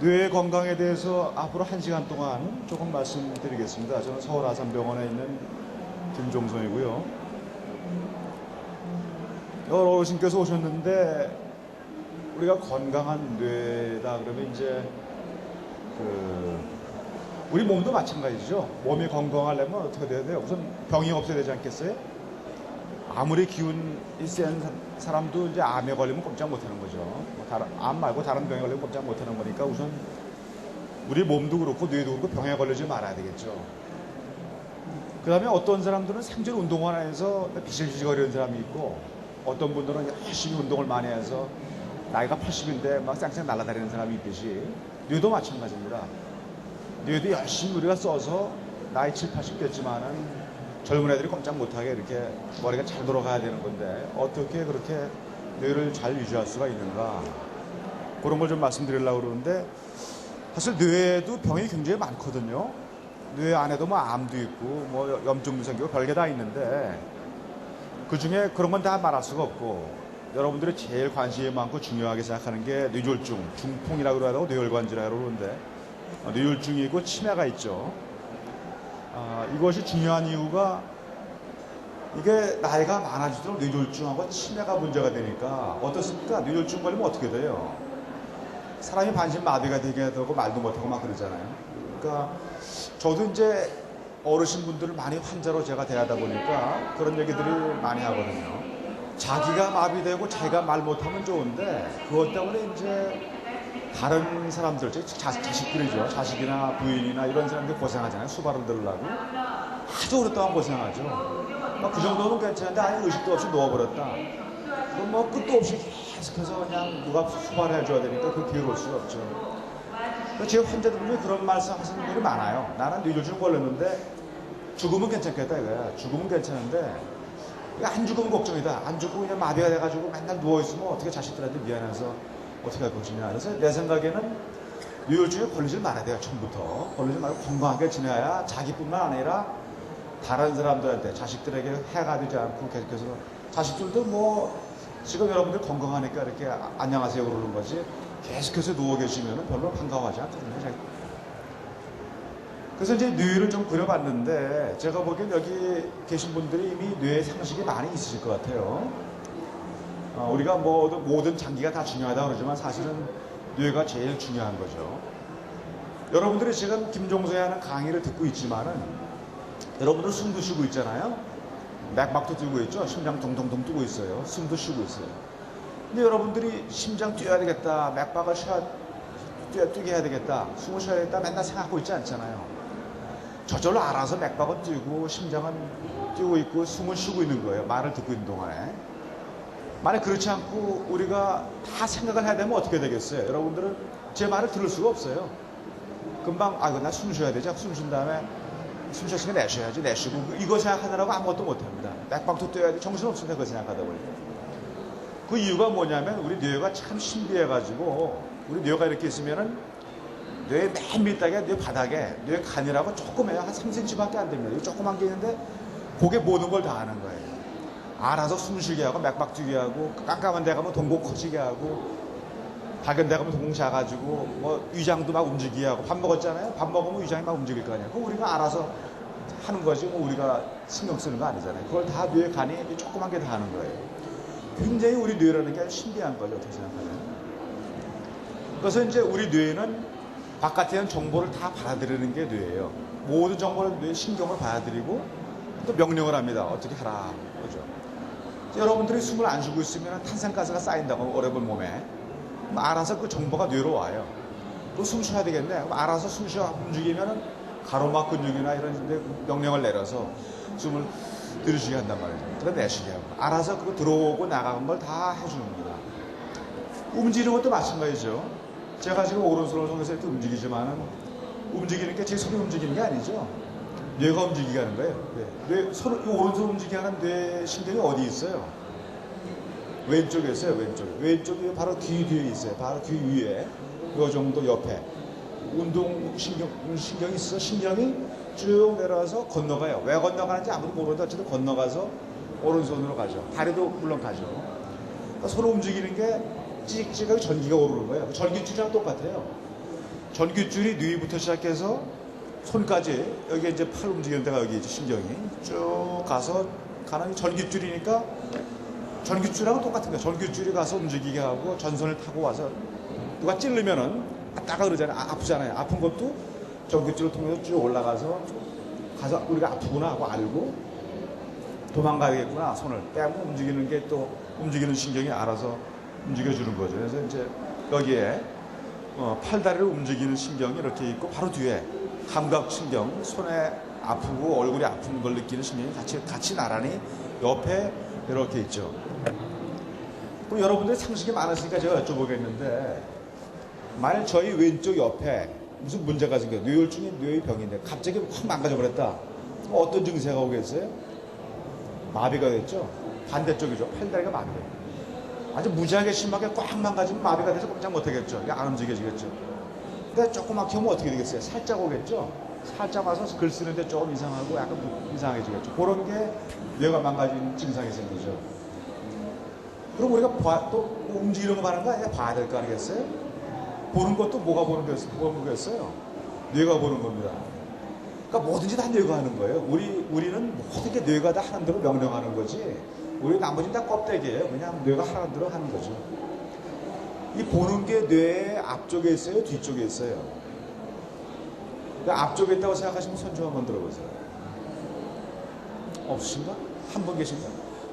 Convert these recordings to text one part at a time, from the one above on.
뇌 건강에 대해서 앞으로 1시간 동안 조금 말씀드리겠습니다. 저는 서울 아산병원에 있는 김종성이고요. 여러 어르신께서 오셨는데 우리가 건강한 뇌다 그러면 이제 우리 몸도 마찬가지죠. 몸이 건강하려면 어떻게 돼야 돼요? 우선 병이 없어야 되지 않겠어요? 아무리 기운이 센 사람도 이제 암에 걸리면 꼼짝 못하는 거죠. 암 말고 다른 병에 걸리면 꼼짝 못하는 거니까 우선 우리 몸도 그렇고 뇌도 그렇고 병에 걸리지 말아야 되겠죠. 그 다음에 어떤 사람들은 생존 운동을 해서 비실비실거리는 사람이 있고 어떤 분들은 열심히 운동을 많이 해서 나이가 80인데 막 쌩쌩 날아다니는 사람이 있듯이 뇌도 마찬가지입니다. 뇌도 열심히 우리가 써서 나이 7, 80 됐지만은 젊은 애들이 꼼짝 못하게 이렇게 머리가 잘 돌아가야 되는 건데 어떻게 그렇게 뇌를 잘 유지할 수가 있는가, 그런 걸 좀 말씀드리려고 그러는데, 사실 뇌에도 병이 굉장히 많거든요. 뇌 안에도 뭐 암도 있고 뭐 염증도 생기고 별게 다 있는데 그 중에 그런 건 다 말할 수가 없고, 여러분들이 제일 관심이 많고 중요하게 생각하는 게 뇌졸중, 중풍이라고 그러고 뇌혈관질이라고 그러는데 뇌졸중이 있고 치매가 있죠. 이것이 중요한 이유가 이게 나이가 많아질수록 뇌졸중하고 치매가 문제가 되니까 어떻습니까? 뇌졸중 걸리면 어떻게 돼요? 사람이 반신마비가 되게 되고 말도 못하고 막 그러잖아요. 그러니까 저도 이제 어르신분들을 많이 환자로 제가 대하다 보니까 그런 얘기들을 많이 하거든요. 자기가 마비되고 자기가 말 못하면 좋은데 그것 때문에 이제 다른 사람들, 자식들이죠. 자식이나 부인이나 이런 사람들 고생하잖아요. 수발을 들으려고. 아주 오랫동안 고생하죠. 그 정도는 괜찮은데 아예 의식도 없이 누워버렸다. 그럼 뭐 끝도 없이 계속해서 그냥 누가 수발해줘야 되니까 그 기회를 수가 없죠. 제 환자들 중에 그런 말씀 하시는 분들이 많아요. 나는 뇌졸중 걸렸는데 죽으면 괜찮겠다 이거야. 죽으면 괜찮은데 안 죽으면 걱정이다. 안 죽고 그냥 마비가 돼가지고 맨날 누워있으면 어떻게 자식들한테 미안해서 어떻게 할 것이냐. 그래서 내 생각에는 뇌졸중에 걸리지 말아야 돼요. 처음부터. 걸리지 말고 건강하게 지내야 자기뿐만 아니라 다른 사람들한테, 자식들에게 해가 되지 않고 계속해서, 자식들도 뭐 지금 여러분들 건강하니까 이렇게 안녕하세요 그러는 거지 계속해서 누워 계시면 별로 반가워하지 않거든요. 그래서 이제 뇌를 좀 그려봤는데 제가 보기엔 여기 계신 분들이 이미 뇌 상식이 많이 있으실 것 같아요. 우리가 모든 장기가 다 중요하다고 그러지만 사실은 뇌가 제일 중요한 거죠. 여러분들이 지금 김종서에 하는 강의를 듣고 있지만은 여러분들 숨도 쉬고 있잖아요. 맥박도 뛰고 있죠. 심장 동동동 뛰고 있어요. 숨도 쉬고 있어요. 근데 여러분들이 심장 뛰어야 되겠다, 맥박을 뛰게 해야 되겠다, 숨을 쉬어야 되겠다 맨날 생각하고 있지 않잖아요. 저절로 알아서 맥박은 뛰고 심장은 뛰고 있고 숨을 쉬고 있는 거예요. 말을 듣고 있는 동안에. 만약 그렇지 않고 우리가 다 생각을 해야 되면 어떻게 되겠어요? 여러분들은 제 말을 들을 수가 없어요. 금방 이거 나 숨 쉬어야 되지. 숨 쉰 다음에 숨 쉬었으면 내쉬어야지. 내쉬고 이거 생각하느라고 아무것도 못합니다. 맥박도 뛰어야 돼. 정신없습니다. 그거 생각하다 보니까. 그 이유가 뭐냐면 우리 뇌가 참 신비해가지고, 우리 뇌가 이렇게 있으면은 뇌 맨 밑바닥에, 뇌 바닥에 뇌 간이라고 조그매요. 한 3cm밖에 안 됩니다. 이 조그만 게 있는데 그게 모든 걸 다 하는 거예요. 알아서 숨쉬게 하고 맥박 뛰게 하고, 깜깜한 데 가면 동공 커지게 하고, 밝은 데 가면 동공 작아지고, 뭐 위장도 막 움직이게 하고. 밥 먹었잖아요. 밥 먹으면 위장이 막 움직일 거 아니에요. 그거 우리가 알아서 하는 거지 뭐 우리가 신경 쓰는 거 아니잖아요. 그걸 다 뇌 간이 조그만 게 다 하는 거예요. 굉장히 우리 뇌라는 게 아주 신비한 거죠. 어떻게 생각하면. 그래서 이제 우리 뇌는 바깥에 있는 정보를 다 받아들이는 게 뇌예요. 모든 정보를 뇌 신경을 받아들이고 또 명령을 합니다. 어떻게 하라. 그죠. 여러분들이 숨을 안 쉬고 있으면 탄산가스가 쌓인다고, 여러분 몸에. 알아서 그 정보가 뇌로 와요. 또 숨 쉬어야 되겠네. 그럼 알아서 숨 쉬어 움직이면은 가로막 근육이나 이런 데 명령을 내려서 숨을 들이쉬게 한단 말이죠. 그럼 내쉬게 하고. 알아서 그거 들어오고 나가는 걸 다 해주는 겁니다. 움직이는 것도 마찬가지죠. 제가 지금 오른손을 통해서 이렇게 움직이지만은 움직이는 게 제 손이 움직이는 게 아니죠. 뇌가 움직이게 하는 거예요. 오른손 움직이게 하는 뇌 신경이 어디 있어요? 왼쪽에 있어요. 왼쪽이 바로 귀 뒤에 있어요. 바로 귀 위에. 요 정도 옆에. 신경이 있어. 신경이 쭉 내려와서 건너가요. 왜 건너가는지 아무도 모르는데 어쨌든 건너가서 오른손으로 가죠. 다리도 물론 가죠. 그러니까 손을 움직이는 게 찍찍하게 전기가 오르는 거예요. 전기줄이랑 똑같아요. 전깃줄이 뇌부터 시작해서 손까지 여기 이제 팔 움직이는 데가 여기 있죠. 신경이 쭉 가서 가는 전깃줄이니까 전깃줄하고 똑같은 거야. 전깃줄이 가서 움직이게 하고 전선을 타고 와서 누가 찔르면은 아따가 그러잖아요. 아프잖아요. 아픈 것도 전깃줄을 통해서 쭉 올라가서 가서 우리가 아프구나 하고 알고 도망가야겠구나. 손을 빼고 움직이는 게 또 움직이는 신경이 알아서 움직여주는 거죠. 그래서 이제 여기에 팔다리를 움직이는 신경이 이렇게 있고 바로 뒤에 감각신경, 손에 아프고 얼굴이 아픈 걸 느끼는 신경이 같이 나란히 옆에 이렇게 있죠. 그럼 여러분들이 상식이 많으시니까 제가 여쭤보겠는데, 만약 저희 왼쪽 옆에 무슨 문제가 생겨요. 뇌혈중이 뇌병인데 갑자기 확 망가져버렸다. 어떤 증세가 오겠어요? 마비가 됐죠. 반대쪽이죠. 팔다리가 마비돼요. 아주 무지하게 심하게 꽉 망가지면 마비가 돼서 꼼짝 못하겠죠. 이게 안 움직여지겠죠. 근데 조그맣게 오면 어떻게 되겠어요? 살짝 오겠죠. 살짝 와서 글 쓰는데 조금 이상하고 약간 이상해지겠죠. 그런 게 뇌가 망가진 증상이 생기죠. 그럼 우리가 또 움직이는 거 말하는 거 아니야? 봐야 될 거 아니겠어요? 보는 것도 뭐가 보는 거겠어요? 뇌가 보는 겁니다. 그러니까 뭐든지 다 뇌가 하는 거예요. 우리는 모든 게 뇌가 다 하는 대로 명령하는 거지. 우리 나머지는 다 껍데기예요. 그냥 뇌가 하는 대로 하는 거죠. 이 보는 게 뇌의 앞쪽에 있어요? 뒤쪽에 있어요? 앞쪽에 있다고 생각하시면 손 좀 한번 들어보세요. 없으신가? 한 분 계신가?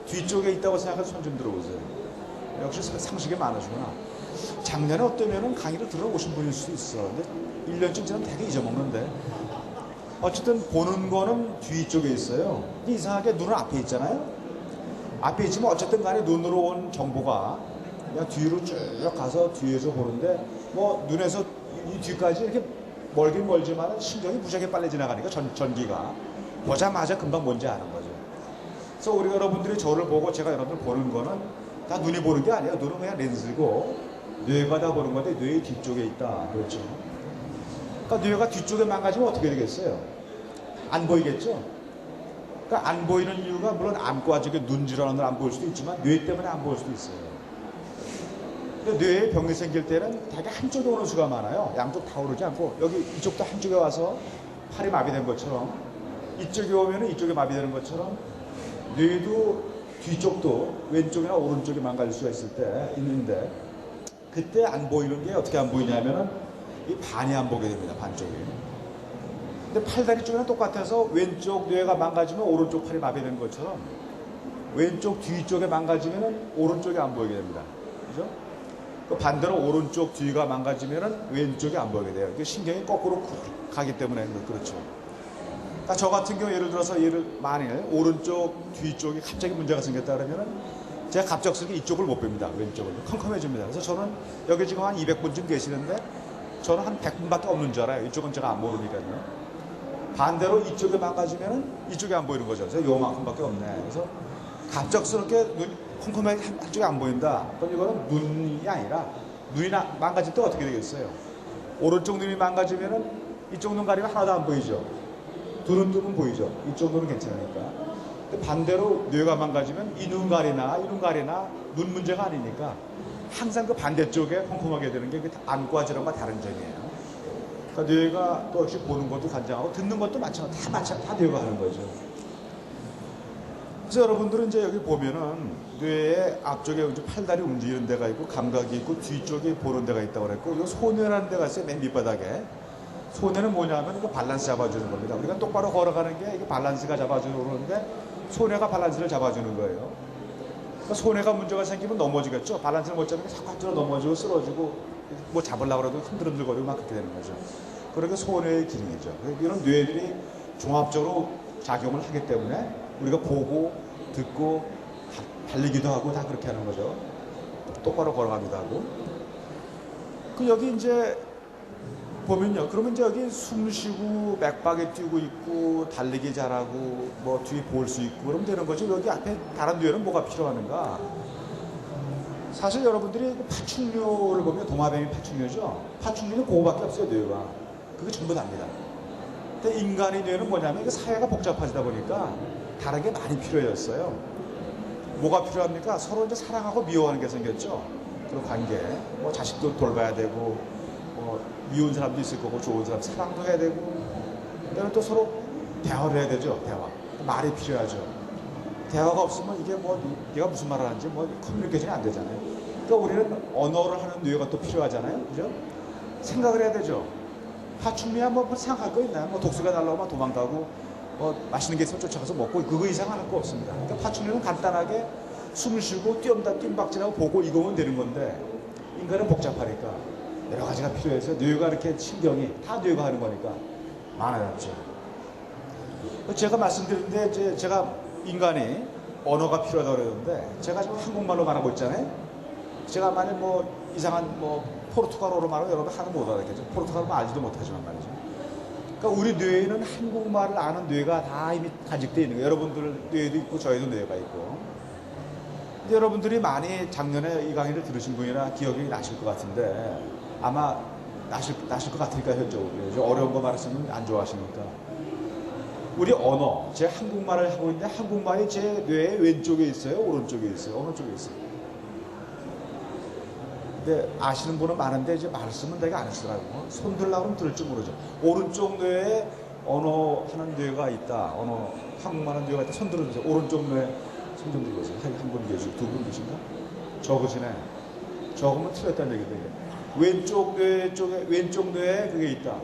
뒤쪽에 있다고 생각하시면 손 좀 들어보세요. 역시 상식이 많으시구나. 작년에 어떠면은 강의를 들어오신 분일 수도 있어. 근데 1년쯤 지나면 되게 잊어먹는데. 어쨌든 보는 거는 뒤쪽에 있어요. 이상하게 눈은 앞에 있잖아요. 앞에 있지만 어쨌든 간에 눈으로 온 정보가 그냥 뒤로 쭉 가서 뒤에서 보는데 뭐 눈에서 이 뒤까지 이렇게 멀긴 멀지만 신경이 무지하게 빨리 지나가니까 전기가 보자마자 금방 뭔지 아는 거죠. 그래서 우리 여러분들이 저를 보고 제가 여러분들 보는 거는 다 눈이 보는 게 아니에요. 눈은 그냥 렌즈고 뇌가 다 보는 건데 뇌의 뒤쪽에 있다. 그렇죠. 그러니까 뇌가 뒤쪽에 망가지면 어떻게 되겠어요? 안 보이겠죠? 그러니까 안 보이는 이유가 물론 암과 저게 눈 질환을 안 보일 수도 있지만 뇌 때문에 안 보일 수도 있어요. 근데 뇌에 병이 생길 때는 되게 한쪽에 오는 수가 많아요. 양쪽 다 오르지 않고 여기 이쪽도 한쪽에 와서 팔이 마비된 것처럼 이쪽에 오면 이쪽에 마비되는 것처럼 뇌도 뒤쪽도 왼쪽이나 오른쪽이 망가질 수가 있을 때 있는데 그때 안 보이는 게 어떻게 안 보이냐면은 이 반이 안 보게 됩니다. 반쪽이. 근데 팔다리 쪽이랑 똑같아서 왼쪽 뇌가 망가지면 오른쪽 팔이 마비된 것처럼 왼쪽 뒤쪽에 망가지면은 오른쪽이 안 보이게 됩니다. 그죠? 반대로 오른쪽 뒤가 망가지면은 왼쪽이 안 보이게 돼요. 이게 신경이 거꾸로 가기 때문에 그렇죠. 그러니까 저 같은 경우 예를 들어서 만일 오른쪽 뒤쪽이 갑자기 문제가 생겼다 그러면은 제가 갑작스럽게 이쪽을 못 봅니다. 왼쪽을 컴컴해집니다. 그래서 저는 여기 지금 한 200분쯤 계시는데 저는 한 100분밖에 없는 줄 알아요. 이쪽은 제가 안 모르니까요. 반대로 이쪽에 망가지면은 이쪽이 안 보이는 거죠. 그래서 요만큼밖에 없네. 그래서 갑작스럽게 컴컴하게 한쪽이 안 보인다. 그럼 이거는 눈이 아니라 눈이 망가질 때 어떻게 되겠어요? 오른쪽 눈이 망가지면은 이쪽 눈 가리면 하나도 안 보이죠. 두 눈 보이죠. 이쪽 눈은 괜찮으니까. 근데 반대로 뇌가 망가지면 이 눈 가리나 이 눈 가리나 눈 문제가 아니니까 항상 그 반대쪽에 컴컴하게 되는 게 안과 질환과 다른 점이에요. 그러니까 뇌가 또 역시 보는 것도 관장하고 듣는 것도 마찬가지, 다 뇌가 하는 거죠. 그래서 여러분들은 이제 여기 보면은 뇌의 앞쪽에 이제 팔다리 움직이는 데가 있고 감각이 있고 뒤쪽에 보는 데가 있다고 그랬고 이 소뇌라는 데가 있어요. 맨 밑바닥에. 소뇌는 뭐냐면 이거 밸런스 잡아주는 겁니다. 우리가 똑바로 걸어가는 게 이게 밸런스가 잡아주는 건데 소뇌가 밸런스를 잡아주는 거예요. 그러니까 소뇌가 문제가 생기면 넘어지겠죠. 밸런스를 못 잡으면 자꾸 앞으로 넘어지고 쓰러지고 뭐 잡으려고 해도 흔들흔들거리고 막 그렇게 되는 거죠. 그러니까 소뇌의 기능이죠. 이런 뇌들이 종합적으로 작용을 하기 때문에 우리가 보고 듣고 달리기도 하고 다 그렇게 하는 거죠. 똑바로 걸어가기도 하고. 그 여기 이제 보면요. 그러면 이제 여기 숨 쉬고 맥박에 뛰고 있고 달리기 잘하고 뭐 뒤에 볼 수 있고 그러면 되는 거죠. 여기 앞에 다른 뇌는 뭐가 필요하는가? 사실 여러분들이 파충류를 보면 도마뱀이 파충류죠. 파충류는 그거밖에 없어요. 뇌가. 그게 전부 답니다. 근데 인간의 뇌는 뭐냐면 사회가 복잡하다 보니까 다른 게 많이 필요해졌어요. 뭐가 필요합니까? 서로 이제 사랑하고 미워하는 게 생겼죠. 그런 관계. 뭐 자식도 돌봐야 되고 미운 사람도 있을 거고 좋은 사람 사랑도 해야 되고 그다음에 또 서로 대화를 해야 되죠. 대화. 말이 필요하죠. 대화가 없으면 이게 뭐 네가 무슨 말을 하는지 뭐 커뮤니케이션이 안 되잖아요. 그러니까 우리는 언어를 하는 뇌가 또 필요하잖아요. 그죠? 생각을 해야 되죠. 파충류야 뭐 생각할 거 있나요? 뭐 독수리가 날라오면 도망가고 뭐 맛있는 게 있으면 쫓아가서 먹고 그거 이상 할 거 없습니다. 그러니까 파충류는 간단하게 숨을 쉬고 뜀박질하고 보고 이거면 되는 건데 인간은 복잡하니까 여러 가지가 필요해서 뇌가 이렇게 신경이 다 뇌가 하는 거니까 많아졌죠. 제가 말씀드렸는데 이제 제가 인간이 언어가 필요하다고 그러는데 제가 지금 한국말로 말하고 있잖아요. 제가 만약 뭐 이상한 뭐 포르투갈어로 말하면 여러분 하나도 못 알아듣겠죠. 포르투갈어 알지도 못하지만 말이죠. 그러니까 우리 뇌에는 한국말을 아는 뇌가 다 이미 간직되어 있는 거예요. 여러분들 뇌에도 있고 저희도 뇌가 있고. 근데 여러분들이 많이 작년에 이 강의를 들으신 분이라 기억이 나실 것 같은데 아마 나실 것 같으니까 현저하고 어려운 거 말했으면 안 좋아하시니까 우리 언어, 제 한국말을 하고 있는데 한국말이 제 뇌의 왼쪽에 있어요? 오른쪽에 있어요? 어느 쪽에 있어요? 근데 아시는 분은 많은데 이제 말씀은 되게 안 하시더라고요. 손 들라고 하면 들을 줄 모르죠. 오른쪽 뇌에 언어 하는 뇌가 있다. 언어, 한국말 하는 뇌가 있다. 손 들어주세요. 오른쪽 뇌에 손 좀 들어주세요. 한 분 계시고 두 분 계신가? 적으시네. 적으면 틀렸다는 얘기도 이게. 왼쪽 뇌 쪽에, 왼쪽 뇌에 그게 있다.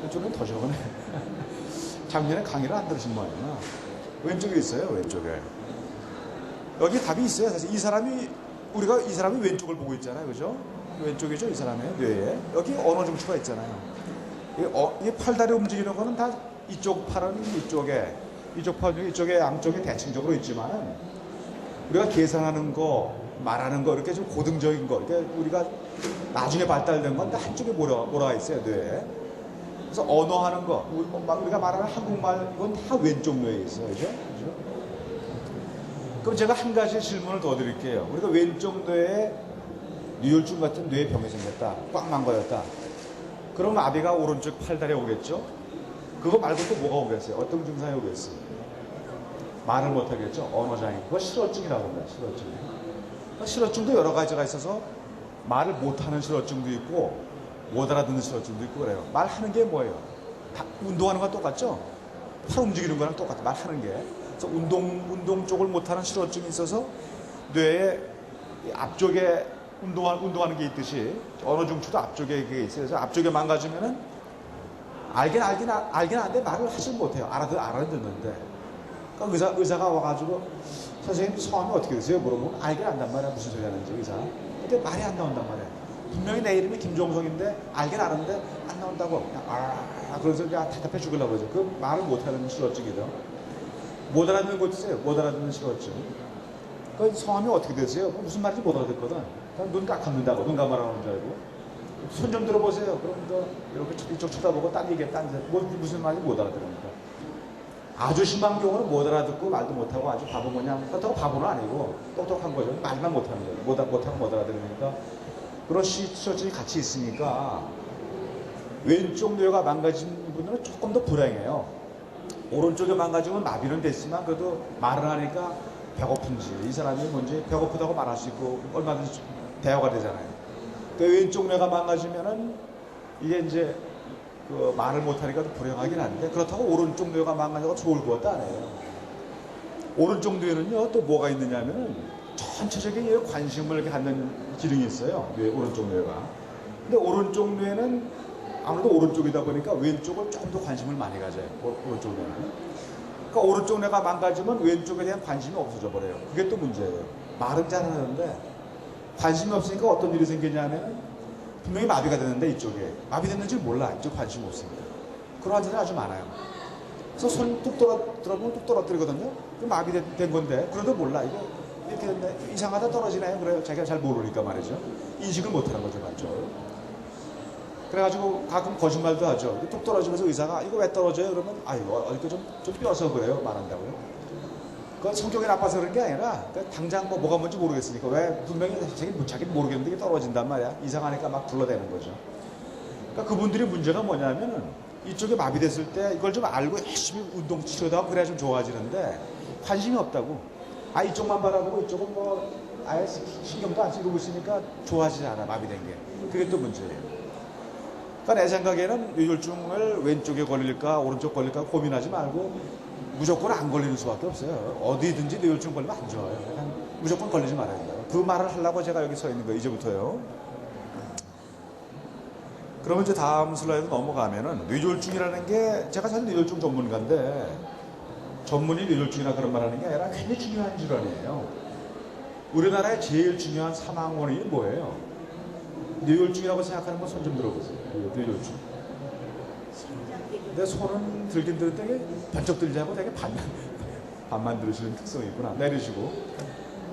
왼쪽은 더 적으네. 작년에 강의를 안 들으신 모양이구나. 왼쪽에 있어요, 왼쪽에. 여기 답이 있어요. 사실 이 사람이, 우리가 이 사람이 왼쪽을 보고 있잖아요. 그죠? 왼쪽이죠, 이 사람의 뇌에. 여기 언어 중추가 있잖아요. 이 팔다리 움직이는 거는 다 이쪽 팔은 이쪽에, 이쪽 팔 중에 이쪽에 양쪽에 대칭적으로 있지만, 우리가 계산하는 거, 말하는 거, 이렇게 좀 고등적인 거, 이렇게 우리가 나중에 발달된 건 다 한쪽에 몰아가 있어요, 뇌에. 그래서 언어하는 거, 우리가 말하는 한국말, 이건 다 왼쪽 뇌에 있어요. 그죠? 그럼 제가 한 가지 질문을 더 드릴게요. 우리가 왼쪽 뇌에 뇌혈중 같은 뇌병이 생겼다. 꽉 망가졌다. 그럼 아비가 오른쪽 팔다리에 오겠죠? 그거 말고 또 뭐가 오겠어요? 어떤 증상이 오겠어요? 말을 못하겠죠? 언어장애. 그거 실어증이라고 합니다. 실어증. 실어증도 여러 가지가 있어서 말을 못하는 실어증도 있고 못 알아듣는 실어증도 있고 그래요. 말하는 게 뭐예요? 운동하는 거랑 똑같죠? 팔 움직이는 거랑 똑같아. 말하는 게. 그래서 운동 쪽을 못하는 실어증이 있어서 뇌의 앞쪽에 운동하는 게 있듯이 언어 중추도 앞쪽에 그게 있어요. 그래서 앞쪽에 망가지면은 알긴 아는데 말을 하질 못해요. 알아듣는데. 그러니까 의사가 와가지고 선생님 성함이 어떻게 되세요? 물어보면 알긴 안단 말이야. 무슨 소리 하는지 의사. 근데 말이 안 나온단 말이야. 분명히 내 이름이 김종석인데 알긴 아는데 안 나온다고. 그래서 그냥 답답해 죽으려고 그러죠. 그 말을 못하는 실어증이죠. 못 알아듣는 거 있어요. 못 알아듣는 실어증. 그 성함이 어떻게 되세요? 무슨 말인지 못 알아듣거든. 눈 딱 감는다고. 눈 감아라는 줄 알고. 손 좀 들어보세요. 그럼 또 이렇게 이쪽 쳐다보고 딴 얘기해. 무슨 말인지 못 알아들으니까. 아주 심한 경우는 못 알아듣고 말도 못하고 아주 바보 모양. 그렇다고 바보는 아니고 똑똑한 거죠. 말만 못하는 거죠. 못하고 못 알아들으니까. 그런 실어증이 같이 있으니까 왼쪽 뇌가 망가진 분들은 조금 더 불행해요. 오른쪽에 망가지면 마비는 됐지만 그래도 말을 하니까 배고픈지 이 사람이 뭔지 배고프다고 말할 수 있고 얼마든지 대화가 되잖아요. 그 왼쪽 뇌가 망가지면은 이게 이제 그 말을 못하니까 좀 불행하긴 한데 그렇다고 오른쪽 뇌가 망가져서 좋을 것도 아니에요. 오른쪽 뇌는요 또 뭐가 있느냐면은 전체적인 관심을 갖는 기능이 있어요. 오른쪽 뇌가. 근데 오른쪽 뇌는 아무래도 오른쪽이다 보니까 왼쪽을 조금 더 관심을 많이 가져요. 오른쪽 뇌는. 그러니까 오른쪽 뇌가 망가지면 왼쪽에 대한 관심이 없어져 버려요. 그게 또 문제예요. 말은 잘하는데 관심이 없으니까 어떤 일이 생기냐면 분명히 마비가 되는데 이쪽에 마비됐는지 몰라. 이쪽 관심이 없습니다. 그런 환자들이 아주 많아요. 그래서 손 뚝 들어보면 뚝 떨어뜨리거든요. 그 마비된 건데 그래도 몰라. 이게 이렇게 됐네. 이상하다 떨어지네요. 그래요. 자기가 잘 모르니까 말이죠. 인식을 못하는 거죠. 맞죠? 그래가지고 가끔 거짓말도 하죠. 뚝 떨어지면서 의사가 이거 왜 떨어져요? 그러면 이거 좀 뼈서 그래요. 말한다고요. 그건 성격이 나빠서 그런 게 아니라 당장 뭐가 뭔지 모르겠으니까 왜 분명히 자기는 모르겠는데 이게 떨어진단 말이야. 이상하니까 막 불러대는 거죠. 그러니까 그분들이 문제가 뭐냐면은 이쪽에 마비됐을 때 이걸 좀 알고 열심히 운동 치료하고 그래야 좀 좋아지는데 관심이 없다고. 이쪽만 바라보고 이쪽은 뭐 아예 신경도 안 쓰고 있으니까 좋아지지 않아. 마비된 게. 그게 또 문제예요. 그러니까 내 생각에는 뇌졸중을 왼쪽에 걸릴까 오른쪽 걸릴까 고민하지 말고 무조건 안 걸리는 수밖에 없어요. 어디든지 뇌졸중 걸리면 안 좋아요. 그냥 무조건 걸리지 말아야 돼요. 그 말을 하려고 제가 여기 서 있는 거예요. 이제부터요. 그러면 이제 다음 슬라이드 넘어가면은 뇌졸중이라는 게 제가 사실 뇌졸중 전문가인데 전문의 뇌졸중이나 그런 말 하는 게 아니라 굉장히 중요한 질환이에요. 우리나라의 제일 중요한 사망 원인이 뭐예요? 뇌졸중이라고 생각하는 건 손 좀 들어보세요. 뇌졸중. 내 손은 들긴 들을 때 번쩍 들지 않고 되게 반만 들으시는 특성이 있구나. 내리시고.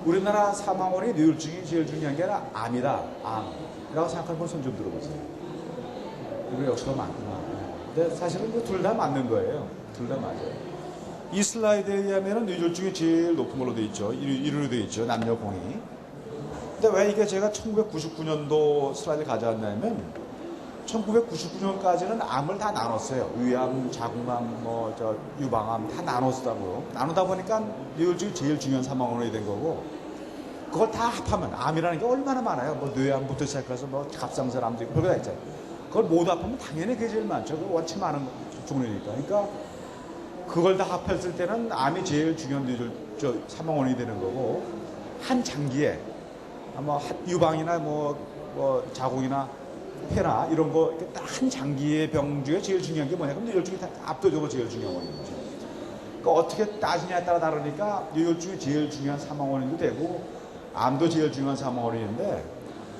우리나라 사망 원인이 뇌졸중이 제일 중요한 게 아니라 암이다. 암이라고 생각하는 건 손 좀 들어보세요. 이거 역시도 많구나. 근데 사실은 둘 다 맞는 거예요. 둘 다 맞아요. 이 슬라이드에 의하면 뇌졸중이 제일 높은 걸로 되어 있죠. 1위로 되어 있죠. 남녀 공이. 근데 왜 이게 제가 1999년도 슬라이드를 가져왔냐면 1999년까지는 암을 다 나눴어요. 위암, 자궁암, 유방암 다 나눴다고요. 나누다 보니까 뇌졸중이 제일 중요한 사망원인이 된 거고 그걸 다 합하면 암이라는 게 얼마나 많아요. 뇌암부터 시작해서 갑상선암도 있고 그거 다 있잖아요. 그걸 모두 합하면 당연히 그게 제일 많죠. 그 원체 많은 종류니까. 그러니까 그걸 다 합했을 때는 암이 제일 중요한 사망원인이 되는 거고 한 장기에 유방이나 자궁이나 폐나 이런 거 딱 한 장기의 병 중에 제일 중요한 게 뭐냐? 그럼 뇌졸중이 압도적으로 제일 중요한 원인인 거죠. 그러니까 어떻게 따지냐에 따라 다르니까 뇌졸중이 제일 중요한 사망원인도 되고 암도 제일 중요한 사망원인인데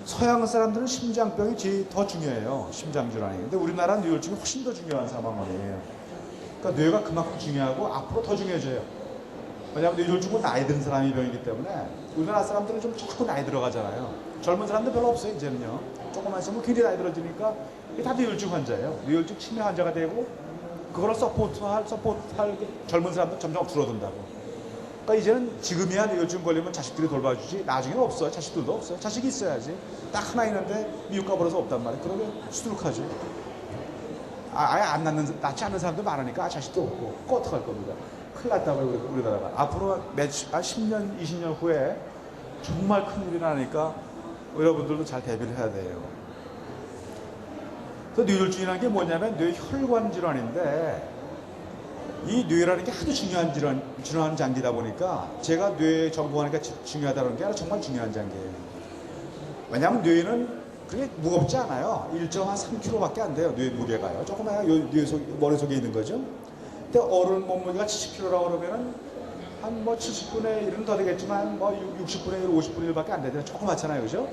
서양 사람들은 심장병이 제일 더 중요해요. 심장질환이. 근데 우리나라는 뇌졸중이 훨씬 더 중요한 사망원이에요. 그러니까 뇌가 그만큼 중요하고 앞으로 더 중요해져요. 왜냐하면 뇌졸중은 나이 든 사람이 병이기 때문에 우리나라 사람들은 좀 자꾸 나이 들어가잖아요. 젊은 사람들 별로 없어요. 이제는요. 조금만 있으면 굉장히 나이 들어지니까 이게 다 뇌졸중 환자예요. 뇌졸중 치매 환자가 되고 그거를 서포트할 젊은 사람들 점점 줄어든다고. 그러니까 이제는 지금이야 뇌졸중 걸리면 자식들이 돌봐주지 나중에는 없어요. 자식들도 없어요. 자식이 있어야지. 딱 하나 있는데 미국 가버려서 없단 말이에요. 그러면 수두룩하죠. 아예 낳지 않는 사람도 많으니까 자식도 없고 그거 어떡할 겁니다. 큰일 났다고요. 우리나라가. 앞으로 10년, 20년 후에 정말 큰일이 나니까 여러분들도 잘 대비를 해야 돼요. 그래서 뇌졸중이라는 게 뭐냐면 뇌혈관 질환인데 이 뇌라는 게 아주 중요한 질환 장기다 보니까 제가 뇌 전공하니까 중요하다는 게 아니라 정말 중요한 장기예요. 왜냐하면 뇌는 그게 무겁지 않아요. 1.3kg밖에 안 돼요. 뇌 무게가요. 조그마한 머릿속에 있는 거죠. 근데 어른 몸무게가 70kg라고 그러면은 한 70분의 1은 더 되겠지만 60분의 1, 50분의 1밖에 안 되잖아요. 조그맣잖아요. 그죠?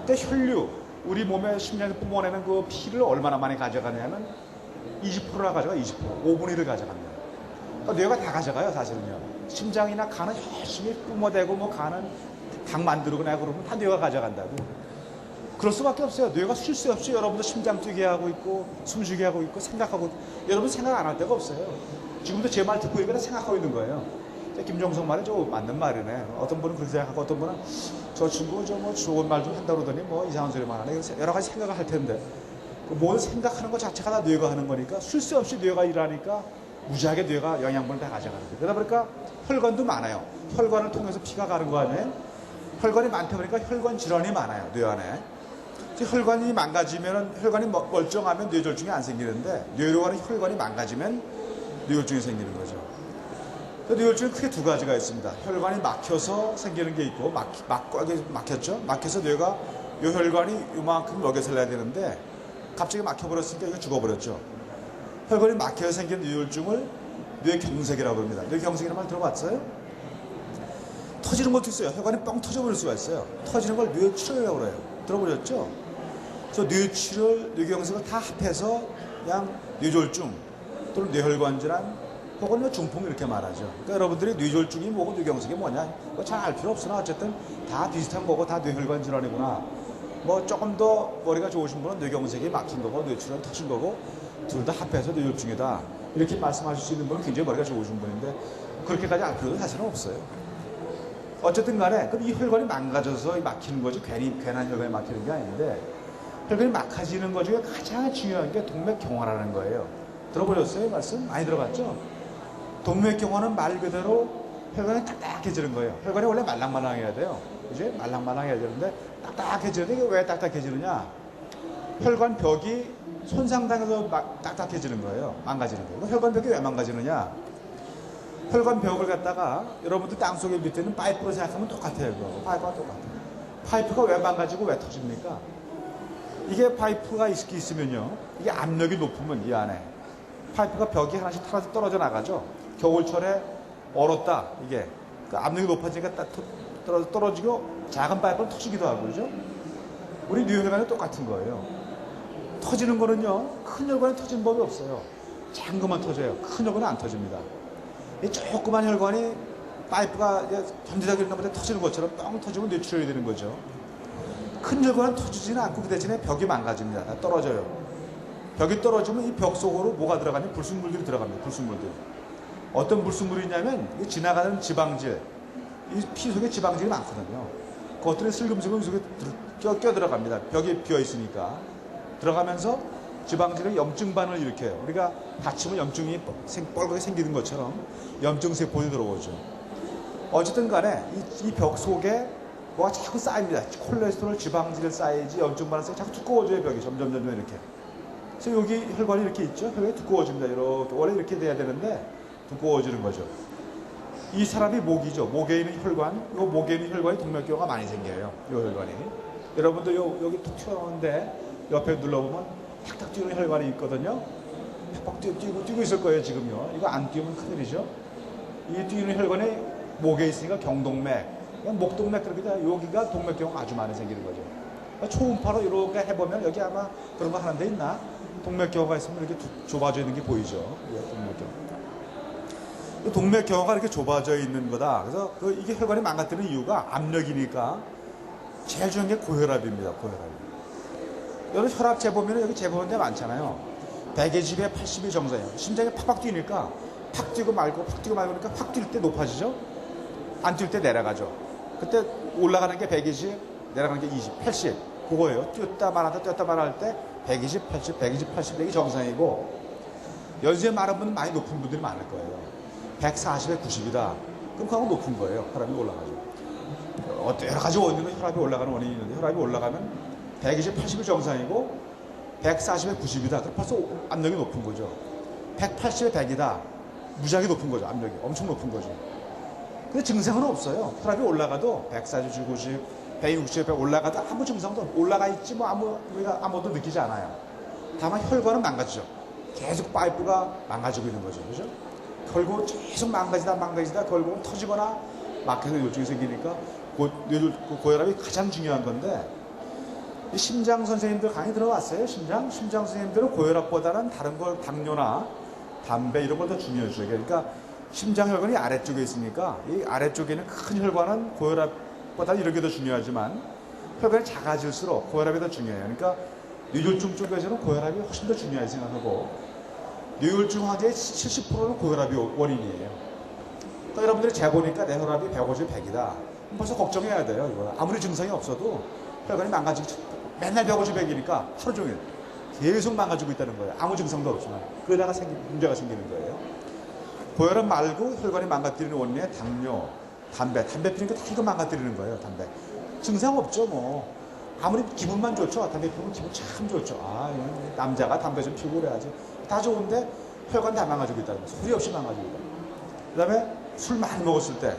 근데 혈류, 우리 몸에 심장이 뿜어내는 그 피를 얼마나 많이 가져가냐면 20%나 가져가 20%. 5분의 1을 가져갑니다. 그러니까 뇌가 다 가져가요. 사실은요. 심장이나 간은 열심히 뿜어대고 간은 당 만들고 그러면 다 뇌가 가져간다고. 그럴 수밖에 없어요. 뇌가 쉴 새 없이 여러분도 심장 뛰게 하고 있고 숨쉬게 하고 있고 생각하고 있고 여러분 생각 안 할 데가 없어요. 지금도 제 말 듣고 있으니까 생각하고 있는 거예요. 김종석 말이 좀 맞는 말이네. 어떤 분은 그렇게 생각하고 어떤 분은 저 친구 좋은 말 좀 한다 그러더니 이상한 소리만 하네. 여러 가지 생각을 할 텐데 뭘 생각하는 것 자체가 다 뇌가 하는 거니까 쉴 새 없이 뇌가 일하니까 무지하게 뇌가 영양분을 다 가져가는 거예요. 그러다 보니까 혈관도 많아요. 혈관을 통해서 피가 가는 거 아니에요? 혈관이 많다 보니까 혈관 질환이 많아요. 뇌 안에. 혈관이 망가지면 혈관이 멀쩡하면 뇌졸중이 안 생기는데 뇌로 가는 혈관이 망가지면 뇌졸중이 생기는 거죠. 뇌졸중은 크게 두 가지가 있습니다. 혈관이 막혀서 생기는 게 있고 막혔죠. 막혀서 뇌가 이 혈관이 이만큼 먹여서 내야 되는데 갑자기 막혀버렸으니까 이거 죽어버렸죠. 혈관이 막혀서 생긴 뇌졸중을 뇌경색이라고 합니다. 뇌경색이라는 말 들어봤어요? 터지는 것도 있어요. 혈관이 뻥 터져버릴 수가 있어요. 터지는 걸 뇌출혈이라고 그래요. 들어보셨죠? 그래서 뇌출혈, 뇌경색을 다 합해서 그냥 뇌졸중 또는 뇌혈관 질환 혹은 중풍 이렇게 말하죠. 그러니까 여러분들이 뇌졸중이 뭐고 뇌경색이 뭐냐 잘 알 필요 없으나 어쨌든 다 비슷한 거고 다 뇌혈관 질환이구나. 조금 더 머리가 좋으신 분은 뇌경색이 막힌 거고 뇌출혈 터진 거고 둘 다 합해서 뇌졸중이다. 이렇게 말씀하실 수 있는 분은 굉장히 머리가 좋으신 분인데 그렇게까지 알 필요도 사실은 없어요. 어쨌든 간에 그럼 이 혈관이 망가져서 막히는 거지 괜한 혈관이 막히는 게 아닌데 혈관이 막혀지는 것 중에 가장 중요한 게 동맥경화라는 거예요. 들어보셨어요? 말씀? 많이 들어봤죠? 동맥경화는 말 그대로 혈관이 딱딱해지는 거예요. 혈관이 원래 말랑말랑해야 돼요. 그지? 말랑말랑해야 되는데 딱딱해지는데 이게 왜 딱딱해지느냐? 혈관 벽이 손상당해서 딱딱해지는 거예요. 망가지는 거예요. 혈관 벽이 왜 망가지느냐? 혈관 벽을 갖다가 여러분들 땅속에 밑에는 파이프로 생각하면 똑같아요. 그거. 파이프가 똑같아요. 파이프가 왜 망가지고 왜 터집니까? 이게 파이프가 있으면요. 이게 압력이 높으면 이 안에 파이프가 벽이 하나씩 떨어져 나가죠. 겨울철에 얼었다. 이게 그 압력이 높아지니까 떨어지고 작은 파이프는 터지기도 하고 그죠? 우리 뇌혈관이 똑같은 거예요. 터지는 거는요. 큰 혈관이 터지는 법이 없어요. 작은 것만 터져요. 큰 혈관은 안 터집니다. 이 조그만 혈관이 파이프가 견디다가 이런데 터지는 것처럼 뻥 터지면 뇌출혈이 되는 거죠. 큰 혈관은 터지지는 않고 그 대신에 벽이 망가집니다. 다 떨어져요. 벽이 떨어지면 이 벽 속으로 뭐가 들어가냐면 불순물들이 들어갑니다. 불순물들. 어떤 불순물이 있냐면 지나가는 지방질, 이 피 속에 지방질이 많거든요. 그것들이 슬금슬금 속에 껴들어갑니다. 벽이 비어있으니까. 들어가면서 지방질의 염증반을 일으켜요. 우리가 다치면 염증이 뻘겋게 생기는 것처럼 염증세포이 들어오죠. 어쨌든 간에 이 벽 속에 뭐가 자꾸 쌓입니다. 콜레스테롤, 지방질이 쌓이지 염증반을 쌓이지 자꾸 두꺼워져요. 벽이 점점 이렇게. 그래서 여기 혈관이 이렇게 있죠. 혈관이 두꺼워집니다. 이렇게. 원래 이렇게 돼야 되는데 두꺼워지는 거죠. 이 사람이 목이죠. 목에 있는 혈관, 이 목에 있는 혈관이 동맥경화가 많이 생겨요. 이 혈관이. 여러분들 여기 툭 튀어나오는데 옆에 눌러보면 탁탁 뛰는 혈관이 있거든요. 팍팍 뛰고 있을 거예요, 지금요. 이거 안 뛰면 큰일이죠. 이 뛰는 혈관이 목에 있으니까 경동맥, 목동맥 그렇게 돼요. 여기가 동맥경화가 아주 많이 생기는 거죠. 초음파로 이렇게 해보면 여기 아마 그런 거 하는 데 있나? 동맥경화가 있으면 이렇게 좁아져 있는 게 보이죠. 동맥경화가 이렇게 좁아져 있는 거다. 그래서 이게 혈관이 망가뜨리는 이유가 압력이니까 제일 중요한 게 고혈압입니다. 고혈압. 여러분 혈압 재보면 여기 재보는 데 많잖아요. 120에 80이 정상이에요. 심장이 팍팍 뛰니까 팍 뛰고 말고 팍 뛰고 말고 그러니까 확 뛸 때 높아지죠. 안 뛸 때 내려가죠. 그때 올라가는 게 120, 내려가는 게 20, 80 그거예요. 뛰었다 말할 때 120, 80, 120, 80 이게 정상이고 연세에 많은 분은 많이 높은 분들이 많을 거예요. 140에 90이다. 그럼 그거 높은 거예요. 혈압이 올라가죠. 여러 가지 원인으로 혈압이 올라가는 원인이 있는데 혈압이 올라가면 120, 80이 정상이고 140에 90이다. 그럼 벌써 압력이 높은 거죠. 180에 100이다. 무지하게 높은 거죠. 압력이. 엄청 높은 거죠. 근데 증상은 없어요. 혈압이 올라가도 140, 90, 160, 100 올라가도 아무 증상도 없고 올라가 있지 뭐 우리가 아무것도 느끼지 않아요. 다만 혈관은 망가지죠. 계속 파이프가 망가지고 있는 거죠. 그죠? 결국 계속 망가지다 결국은 터지거나 막혀서 뇌졸중이 생기니까 고혈압이 가장 중요한 건데 심장 선생님들 강의 들어왔어요? 심장 선생님들은 고혈압보다는 다른 걸 당뇨나 담배 이런 걸 더 중요해줘요. 그러니까 심장 혈관이 아래쪽에 있으니까 이 아래쪽에 있는 큰 혈관은 고혈압보다 이런 게 더 중요하지만 혈관이 작아질수록 고혈압이 더 중요해요. 그러니까 뇌졸중 쪽에서는 고혈압이 훨씬 더 중요하게 생각하고 뇌졸중 환자의 70%는 고혈압이 원인이에요. 그러니까 여러분들이 재보니까 내 혈압이 150, 100이다. 벌써 걱정해야 돼요. 이거. 아무리 증상이 없어도 혈관이 망가지고 맨날 150, 100이니까 하루 종일 계속 망가지고 있다는 거예요. 아무 증상도 없지만. 그러다가 문제가 생기는 거예요. 고혈압 말고 혈관이 망가뜨리는 원인에 당뇨, 담배 피우니까 다 이거 망가뜨리는 거예요. 담배. 증상 없죠 뭐. 아무리 기분만 좋죠. 담배 피우면 기분 참 좋죠. 남자가 담배 좀 피우고 그래야지. 다 좋은데 혈관 다 망가지고 있다는 거예요. 소리 없이 망가지고 있다. 그 다음에 술 많이 먹었을 때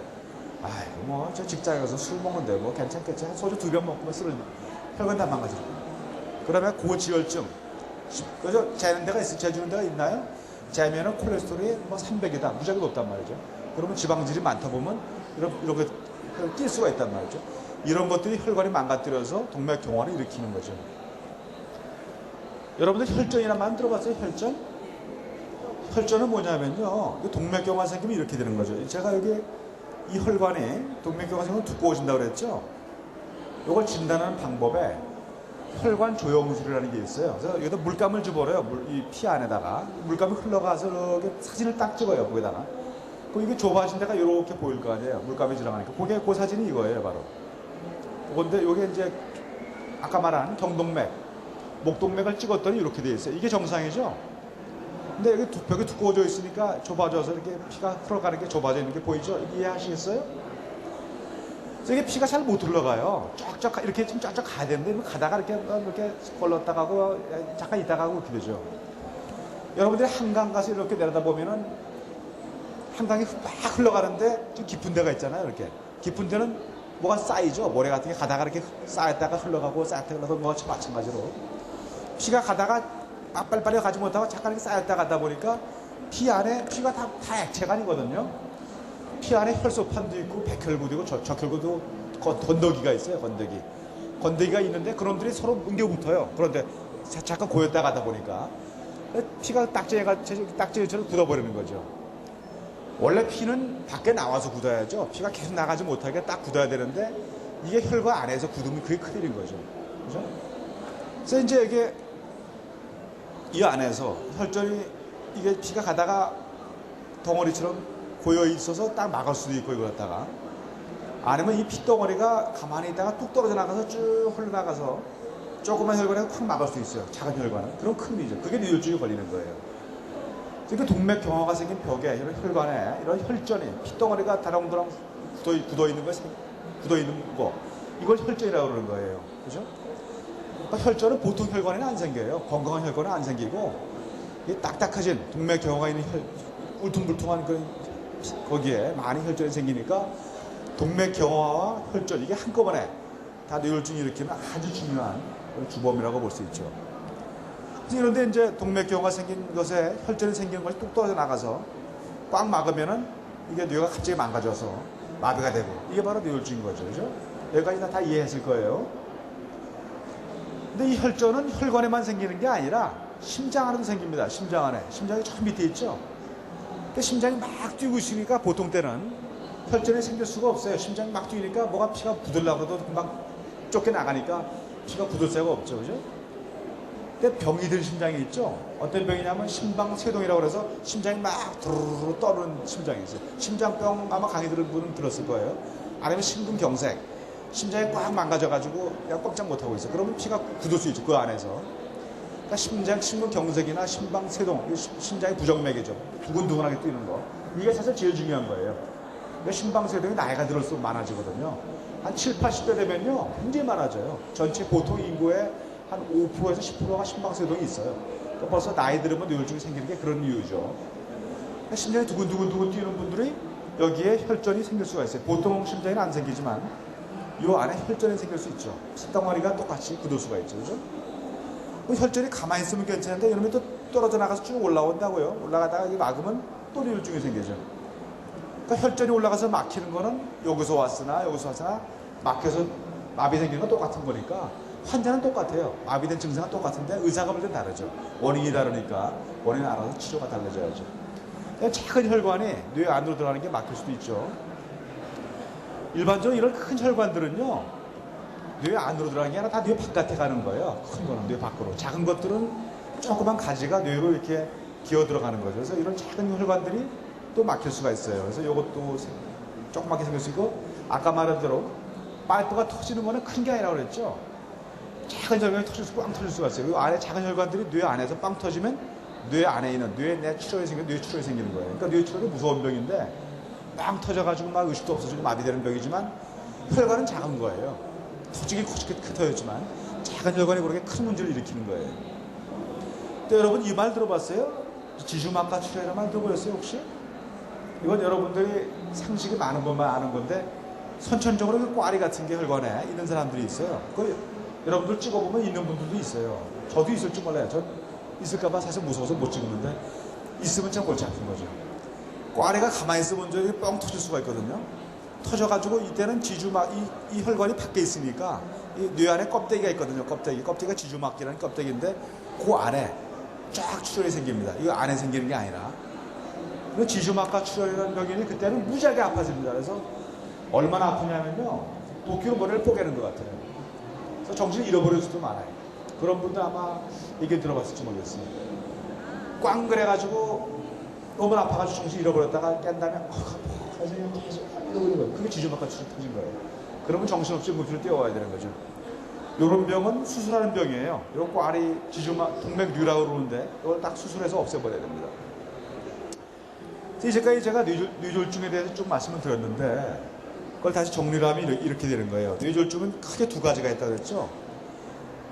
저 직장에 가서 술 먹는데 뭐 괜찮겠지. 소주 2병 먹고 술을 혈관 다 망가지고. 그 다음에 고지혈증. 그래서 재는 데가 재주는 데가 있나요? 재면은 콜레스테롤이 뭐 300이다. 무지하게 높단 말이죠. 그러면 지방질이 많다 보면 이렇게 뛸 수가 있단 말이죠. 이런 것들이 혈관이 망가뜨려서 동맥경화를 일으키는 거죠. 여러분들 혈전이라는 말 들어봤어요? 혈전? 혈전은 뭐냐면요. 동맥경화 생기면 이렇게 되는 거죠. 제가 여기 이 혈관이 동맥경화 생기면 두꺼워진다고 그랬죠? 이걸 진단하는 방법에 혈관 조영술이라는 게 있어요. 그래서 여기다 물감을 집어넣어요. 이 피 안에다가. 물감이 흘러가서 이렇게 사진을 딱 찍어요. 거기다가. 그럼 이게 좁아진 데가 이렇게 보일 거 아니에요. 물감이 지나가니까. 그 사진이 이거예요. 바로. 그런데 이게 이제 아까 말한 경동맥, 목동맥을 찍었더니 이렇게 돼 있어요. 이게 정상이죠? 근데 여기 벽이 두꺼워져 있으니까 좁아져서 이렇게 피가 흘러가는 게 좁아져 있는 게 보이죠? 이해하시겠어요? 이게 피가 잘 못 흘러가요. 쫙쫙 이렇게 좀 쫙쫙 가야 되는데 가다가 이렇게 걸렀다 가고 잠깐 있다 가고 이렇게 되죠. 여러분들이 한강 가서 이렇게 내려다 보면은 한강이 막 흘러가는데 좀 깊은 데가 있잖아요. 이렇게 깊은 데는 뭐가 쌓이죠. 모래 같은 게 가다가 이렇게 쌓였다가 흘러가고 쌓였다가 흘러가고 뭐가 마찬가지로 피가 가다가 빨리빨리 가지 못하고 잠깐 이렇게 쌓였다 가다 보니까 피 안에 피가 다 액체가 아니거든요. 피 안에 혈소판도 있고 백혈구도 있고 적혈구도 건더기가 있어요. 건더기가 있는데 그놈들이 서로 뭉겨붙어요. 그런데 잠깐 고였다 가다 보니까 피가 딱지처럼 굳어버리는 거죠. 원래 피는 밖에 나와서 굳어야죠. 피가 계속 나가지 못하게 딱 굳어야 되는데 이게 혈관 안에서 굳으면 그게 큰일인 거죠. 그죠? 그래서 이제 이게 이 안에서 혈전이 이게 피가 가다가 덩어리처럼 고여 있어서 딱 막을 수도 있고 이거 갖다가 아니면 이 피덩어리가 가만히 있다가 뚝 떨어져 나가서 쭉 흘러나가서 조그만 혈관에 콱 막을 수 있어요. 작은 혈관은. 그럼 큰일이죠. 그게 뇌졸중이 걸리는 거예요. 그러니까 동맥 경화가 생긴 벽에 이런 혈관에 이런 혈전이 피덩어리가 다랑다랑 굳어 있는 거 이걸 혈전이라고 그러는 거예요. 그죠? 그러니까 혈전은 보통 혈관에는 안 생겨요. 건강한 혈관은 안 생기고 이 딱딱해진 동맥 경화가 있는 울퉁불퉁한 거기에 많이 혈전이 생기니까 동맥 경화와 혈전 이게 한꺼번에 다 뇌졸중을 일으키는 아주 중요한 주범이라고 볼 수 있죠. 그런데 이제 동맥 경화가 생긴 것에 혈전이 생기는 것이 뚝 떨어져 나가서 꽉 막으면은 이게 뇌가 갑자기 망가져서 마비가 되고 이게 바로 뇌졸중인 거죠. 그죠? 여기까지 다 이해했을 거예요. 근데 이 혈전은 혈관에만 생기는 게 아니라 심장 안에도 생깁니다. 심장 안에. 심장이 저 밑에 있죠. 근데 심장이 막 뛰고 있으니까 보통 때는 혈전이 생길 수가 없어요. 심장이 막 뛰니까 뭐가 피가 굳으려고 해도 금방 쫓겨나가니까 피가 굳을 새가 없죠. 그죠? 근데 병이 든 심장이 있죠. 어떤 병이냐면 심방세동이라고 그래서 심장이 막 두루루루 떠오르는 심장이 있어요. 심장병 아마 강의 들은 분은 들었을 거예요. 아니면 심근경색. 심장이 꽉 망가져가지고 그냥 꼼짝 못하고 있어요. 그러면 피가 굳을 수 있죠. 그 안에서. 그러니까 심근경색이나 심방세동, 심장의 부정맥이죠. 두근두근하게 뛰는 거. 이게 사실 제일 중요한 거예요. 그러니까 심방세동이 나이가 들을수록 많아지거든요. 한 7, 80대 되면요. 굉장히 많아져요. 전체 보통 인구의 한 5%에서 10%가 심방세동이 있어요. 그러니까 벌써 나이 들으면 뇌졸중이 생기는 게 그런 이유죠. 그러니까 심장이 두근두근 뛰는 분들이 여기에 혈전이 생길 수가 있어요. 보통 심장에는 안 생기지만 이 안에 혈전이 생길 수 있죠. 피덩어리가 똑같이 굳을 수가 있죠. 그죠? 혈전이 가만히 있으면 괜찮은데 이러면 또 떨어져 나가서 쭉 올라온다고요. 올라가다가 막으면 또 뇌졸중이 생기죠. 그러니까 혈전이 올라가서 막히는 거는 여기서 왔으나 막혀서 마비 생기는 건 똑같은 거니까 환자는 똑같아요. 마비된 증상은 똑같은데 의사가 볼 땐 다르죠. 원인이 다르니까 원인에 알아서 치료가 달라져야죠. 작은 혈관이 뇌 안으로 들어가는 게 막힐 수도 있죠. 일반적으로 이런 큰 혈관들은요. 뇌 안으로 들어가는 게 아니라 다 뇌 바깥에 가는 거예요. 큰 거는 뇌 밖으로. 작은 것들은 조그만 가지가 뇌로 이렇게 기어 들어가는 거죠. 그래서 이런 작은 혈관들이 또 막힐 수가 있어요. 그래서 이것도 조그맣게 생길 수 있고 아까 말한 대로 파이프가 터지는 거는 큰 게 아니라고 그랬죠. 작은 혈관이 빵 터질 수가 있어요. 이 안에 작은 혈관들이 뇌 안에서 빵 터지면 뇌 안에 있는 뇌출혈이 생기는 거예요. 그러니까 뇌출혈이 무서운 병인데 빵 터져가지고 막 의식도 없어지고 마비되는 병이지만 혈관은 작은 거예요. 터지긴 크게 터졌지만 작은 혈관이 그렇게 큰 문제를 일으키는 거예요. 근데 여러분 이 말 들어봤어요? 지주막하 출혈이라는 말 들어보셨어요 혹시? 이건 여러분들이 상식이 많은 것만 아는 건데 선천적으로 그 꽈리 같은 게 혈관에 있는 사람들이 있어요. 여러분들 찍어보면 있는 분들도 있어요. 저도 있을 줄 몰라요. 전 있을까봐 사실 무서워서 못 찍는데 있으면 참 골치 아픈 거죠. 꽈리가 가만히 있으면 저기 뻥 터질 수가 있거든요. 터져가지고 이때는 이 혈관이 밖에 있으니까 이 뇌 안에 껍데기가 있거든요. 껍데기가 지주막이라는 껍데기인데 그 안에 쫙 출혈이 생깁니다. 이거 안에 생기는 게 아니라. 그 지주막과 출혈이라는 병인이 그때는 무지하게 아파집니다. 그래서 얼마나 아프냐면요. 도끼로 머리를 뽀개는 것 같아요. 그래서 정신을 잃어버릴 수도 많아요. 그런 분들 아마 얘기 들어봤을지 모르겠어요. 꽝 그래가지고 너무 아파가지고 정신 잃어버렸다가 깬 다음에 잃어버린 거예요. 그게 지주막과 출혈 터진 거예요. 그러면 정신없이 무술을 뛰어와야 되는 거죠. 이런 병은 수술하는 병이에요. 이런 꽈리 지주막 동맥류라고 그러는데 이걸 딱 수술해서 없애버려야 됩니다. 이제까지 제가 뇌졸중에 대해서 좀 말씀을 드렸는데 그걸 다시 정리를 하면 이렇게 되는 거예요. 뇌졸중은 크게 두 가지가 있다고 그랬죠.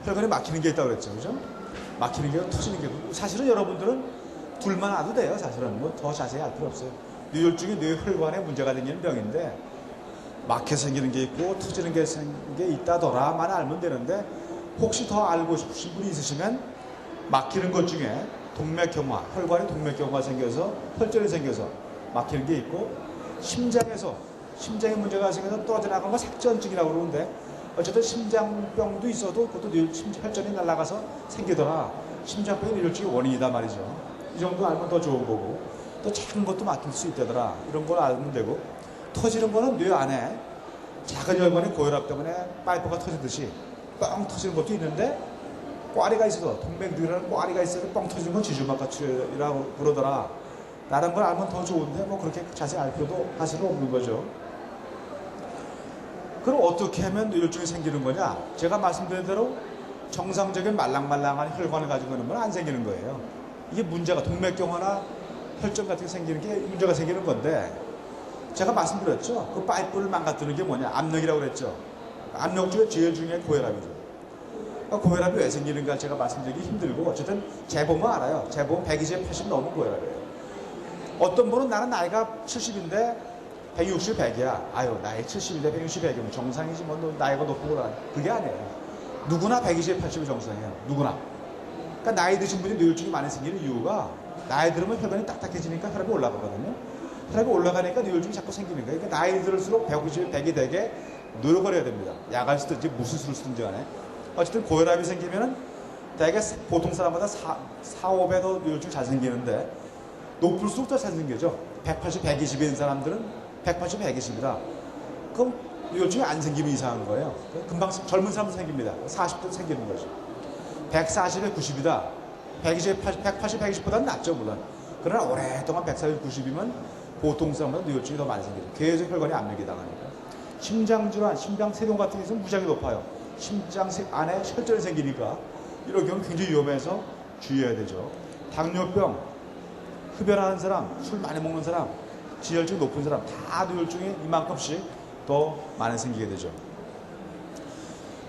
혈관에 막히는 게 있다고 그랬죠. 그죠? 막히는 게 터지는 게. 사실은 여러분들은 둘만 알아도 돼요. 사실은 뭐 더 자세히 알 필요 없어요. 뇌졸중이 뇌혈관에 문제가 생기는 병인데 막혀 생기는 게 있고 터지는 게 있다더라만 알면 되는데 혹시 더 알고 싶으신 분이 있으시면 막히는 것 중에 동맥경화, 혈관에 동맥경화가 생겨서 혈전이 생겨서 막히는 게 있고 심장에 문제가 생겨서 떨어져 나간 거 색전증이라고 그러는데 어쨌든 심장병도 있어도 그것도 혈전이 날아가서 생기더라. 심장병이 뇌졸중의 원인이다 말이죠. 이 정도 알면 더 좋은 거고 또 작은 것도 막힐 수 있다더라. 이런 걸 알면 되고 터지는 거는 뇌 안에 작은 혈관의 고혈압 때문에 파이프가 터지듯이 뻥 터지는 것도 있는데 꽈리가 있어서 동맥류라는 꽈리가 있어서 뻥 터지는 건 지주막가출이라고 그러더라. 다른 걸 알면 더 좋은데 뭐 그렇게 자세히 알 필요도 사실은 없는 거죠. 그럼 어떻게 하면 뇌졸중이 생기는 거냐? 제가 말씀드린 대로 정상적인 말랑말랑한 혈관을 가지고 있는 건 안 생기는 거예요. 이게 문제가 동맥경화나 혈전 같은 게 생기는 게 문제가 생기는 건데 제가 말씀드렸죠. 그 파이프를 망가뜨리는 게 뭐냐? 압력이라고 그랬죠. 압력 중에 제일 중요한 고혈압이죠. 그러니까 고혈압이 왜 생기는가 제가 말씀드리기 힘들고 어쨌든 재보면 알아요. 재보면 120, 80 넘은 고혈압이에요. 어떤 분은 나는 나이가 70인데 160, 100이야. 아유 나이 70인데 160, 100이면 정상이지 뭐 나이가 높고 그러나 그게 아니에요. 누구나 120, 80이 정상이에요. 누구나. 그러니까 나이 드신 분이 뇌졸중이 많이 생기는 이유가 나이 들으면 혈관이 딱딱해지니까 혈압이 올라가거든요. 혈압이 올라가니까 뇌졸중이 자꾸 생기는 거예요. 그러니까 나이 들을수록 150, 100이 되게 노력을 해야 됩니다. 약을 쓰든지 무슨 수를 쓰든지 간에. 어쨌든 고혈압이 생기면은 대개 보통 사람보다 4, 5배 더 뇌졸중이 잘 생기는데 높을수록 더 잘 생기죠. 180, 120인 사람들은 180, 120이다. 그럼 뇌졸중이 안 생기면 이상한 거예요. 금방 젊은 사람도 생깁니다. 40도 생기는 거죠. 140에 90이다. 120, 180, 120보다는 낫죠 물론. 그러나 오랫동안 140, 90이면 보통 사람보다 뇌졸중이 더 많이 생기죠. 계속 혈관이 압력이 당하니까. 심장질환, 심장세동 같은 경우는 무지하게 높아요. 심장 안에 혈전이 생기니까 이런 경우는 굉장히 위험해서 주의해야 되죠. 당뇨병, 흡연하는 사람, 술 많이 먹는 사람, 지혈증 높은 사람 다 뇌졸중이 이만큼씩 더 많이 생기게 되죠.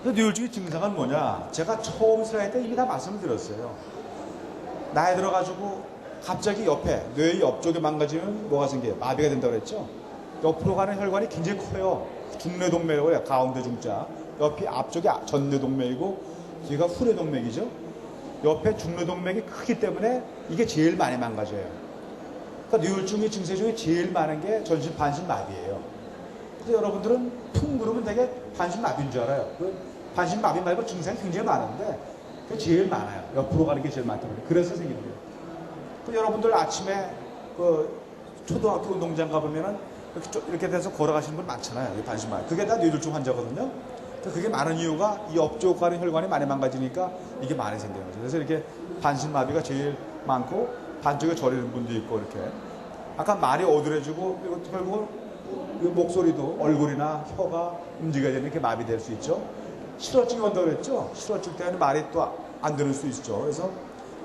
뇌졸중의 증상은 뭐냐? 제가 처음 슬라이드 때 이미 다 말씀을 드렸어요. 나이 들어가지고 갑자기 옆에 뇌의 옆쪽에 망가지면 뭐가 생겨요? 마비가 된다고 그랬죠? 옆으로 가는 혈관이 굉장히 커요. 중뇌동맥이라고 해요. 가운데 중자. 옆이 앞쪽이 전뇌동맥이고 뒤가 후뇌동맥이죠. 옆에 중뇌동맥이 크기 때문에 이게 제일 많이 망가져요. 그러니까 뇌졸중의 증세 중에 제일 많은 게 전신 반신마비예요. 그래서 여러분들은 퉁 그러면 되게 반신마비인 줄 알아요. 그 반신마비 말고 증상이 굉장히 많은데 그게 제일 많아요. 옆으로 가는 게 제일 많다고. 그래서 생기는 거예요. 그 여러분들 아침에 그 초등학교 운동장 가보면은 이렇게 돼서 걸어가시는 분 많잖아요. 반신마비. 그게 다 뇌졸중 환자거든요. 그게 많은 이유가 이 옆쪽 가는 혈관이 많이 망가지니까 이게 많이 생겨요. 그래서 이렇게 반신마비가 제일 많고 반쪽에 저리는 분도 있고 이렇게. 아까 말이 어두워지고 그리고 결국은 목소리도 얼굴이나 혀가 움직여야 되는 게 마비될 수 있죠. 실어증이 온다고 그랬죠. 실어증 때문에 말이 또 안 들을 수 있죠. 그래서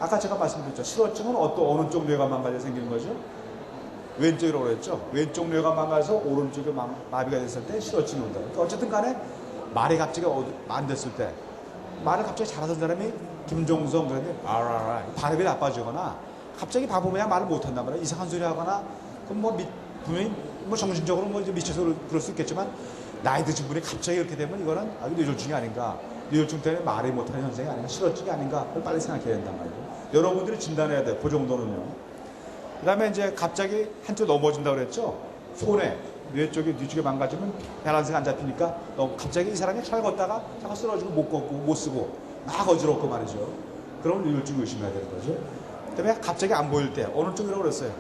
아까 제가 말씀드렸죠. 실어증은 어느 쪽 뇌가 망가져 생기는 거죠? 왼쪽이라고 그랬죠. 왼쪽 뇌가 망가져서 오른쪽에 마비가 됐을 때 실어증이 온다. 그러니까 어쨌든 간에 말이 갑자기 안 됐을 때 말을 갑자기 잘하던 사람이 김종성 그런데 발음이 나빠지거나 갑자기 바보 모양 말을 못한단 말이야. 이상한 소리 하거나 그럼 뭐 분명히 뭐 정신적으로 뭐 미쳐서 그럴 수 있겠지만 나이 드신 분이 갑자기 이렇게 되면 이거는 뇌졸중이 아닌가. 뇌졸중 때문에 말이 못하는 현상이 아닌가. 실어증이 아닌가. 그걸 빨리 생각해야 된단 말이에요. 여러분들이 진단해야 돼요. 그 정도는요. 그 다음에 이제 갑자기 한쪽 넘어진다고 그랬죠. 손에 뇌 쪽에 망가지면 밸런스가 안 잡히니까 갑자기 이 사람이 잘 걷다가 잠깐 쓰러지고 못 걷고 못 쓰고 막 어지럽고 말이죠. 그러면 뇌졸중 의심해야 되는 거죠. 그 다음에 갑자기 안 보일 때 어느 쪽이라고 그랬어요?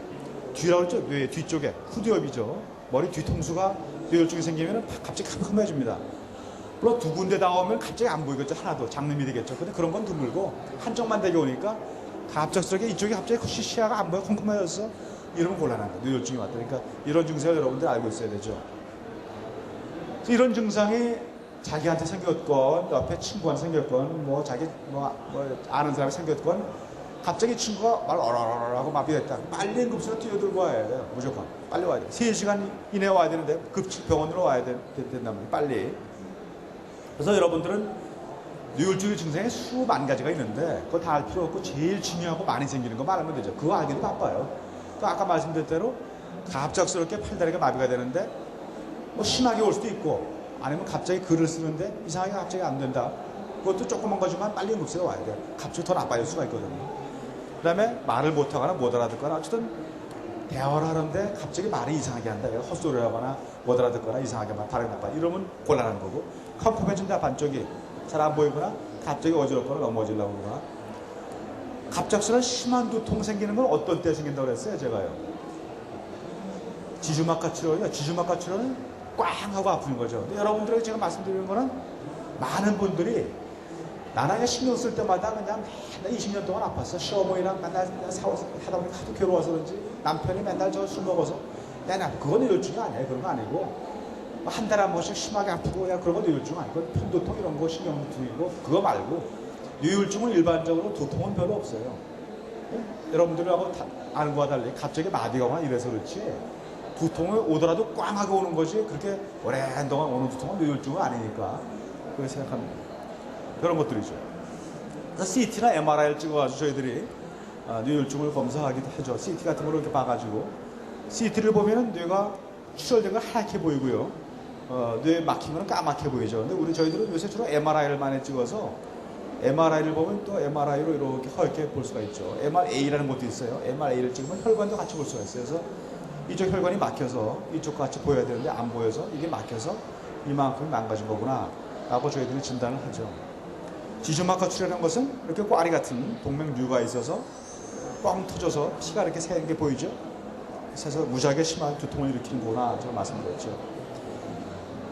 뒤라고 그랬죠. 뇌 뒤쪽에 후두엽이죠. 머리 뒤통수가 뇌졸중이 생기면 갑자기 캄캄해집니다. 물론 두 군데 다 오면 갑자기 안 보이겠죠. 하나도 장름이 되겠죠. 근데 그런 건 드물고 한쪽만 되게 오니까 갑작스럽게 이쪽이 갑자기 시야가 안 보여 컴컴해졌어. 이러면 곤란한 거예요. 뇌졸중이 왔다. 그러니까 이런 증상을 여러분들 알고 있어야 되죠. 이런 증상이 자기한테 생겼건 옆에 친구한테 생겼건 뭐 자기 뭐 아는 사람이 생겼건 갑자기 친구가 말 어라라라고 마비됐다. 빨리 응급실로 뛰어들고 와야 돼요. 무조건. 빨리 와야 돼요. 3시간 이내에 와야 되는데 급식병원으로 와야 된단 말이에요. 빨리. 그래서 여러분들은 뇌졸중 증상에 수만 가지가 있는데 그거 다 알 필요 없고 제일 중요하고 많이 생기는 거 말하면 되죠. 그거 알기도 바빠요. 그 아까 말씀드린 대로 갑작스럽게 팔다리가 마비가 되는데 뭐 심하게 올 수도 있고 아니면 갑자기 글을 쓰는데 이상하게 갑자기 안 된다. 그것도 조그만 거지만 빨리 응급실에 와야 돼요. 갑자기 더 나빠질 수가 있거든요. 그 다음에 말을 못하거나 못 알아듣거나 어쨌든 대화를 하는데 갑자기 말이 이상하게 한다. 헛소리를 하거나 못 알아듣거나 이상하게 말 발음이 나빠. 이러면 곤란한 거고 컴포멘트인데 반쪽이 잘 안 보이거나 갑자기 어지럽거나 넘어지려고 그러거나 갑작스런 심한 두통 생기는 건 어떤 때 생긴다고 그랬어요? 제가요. 지주막하 치료요. 지주막하 치료는 꽝 하고 아픈 거죠. 근데 여러분들에게 제가 말씀드리는 거는 많은 분들이 나나가 신경 쓸 때마다 그냥 맨날 20년 동안 아팠어. 시어머니랑 맨날 하다 보니까 하도 괴로워서 그런지 남편이 맨날 저 술 먹어서 나 그건 뇌졸중이 아니에요. 그런 거 아니고 한 달에 한 번씩 심하게 아프고 야 그런 건 뇌졸중 아니고 편두통 이런 거 신경두통이고 그거 말고 뇌졸중은 일반적으로 두통은 별로 없어요. 여러분들하고 아는 거와 달리 갑자기 마비가 오거나 이래서 그렇지 두통을 오더라도 꽝하게 오는 것이 그렇게 오랜 동안 오는 두통은 뇌졸중은 아니니까 그렇게 생각합니다. 그런 것들이죠. 그래서 CT나 MRI를 찍어가지고 저희들이 뇌졸중을 검사하기도 하죠. CT 같은 걸 이렇게 봐가지고 CT를 보면은 뇌가 출혈된 건 하얗게 보이고요. 뇌에 막힌 거는 까맣게 보이죠. 근데 저희들은 요새 주로 MRI를 많이 찍어서 MRI를 보면 또 MRI로 이렇게 허옇게 볼 수가 있죠. MRA라는 것도 있어요. MRA를 찍으면 혈관도 같이 볼 수가 있어요. 그래서 이쪽 혈관이 막혀서 이쪽과 같이 보여야 되는데 안 보여서 이게 막혀서 이만큼 망가진 거구나 라고 저희들이 진단을 하죠. 지주막하 출혈이라는 것은 이렇게 꽈리 같은 동맥류가 있어서 뻥 터져서 피가 이렇게 새는 게 보이죠. 그래서 무지하게 심한 두통을 일으키는 거구나 제가 말씀드렸죠.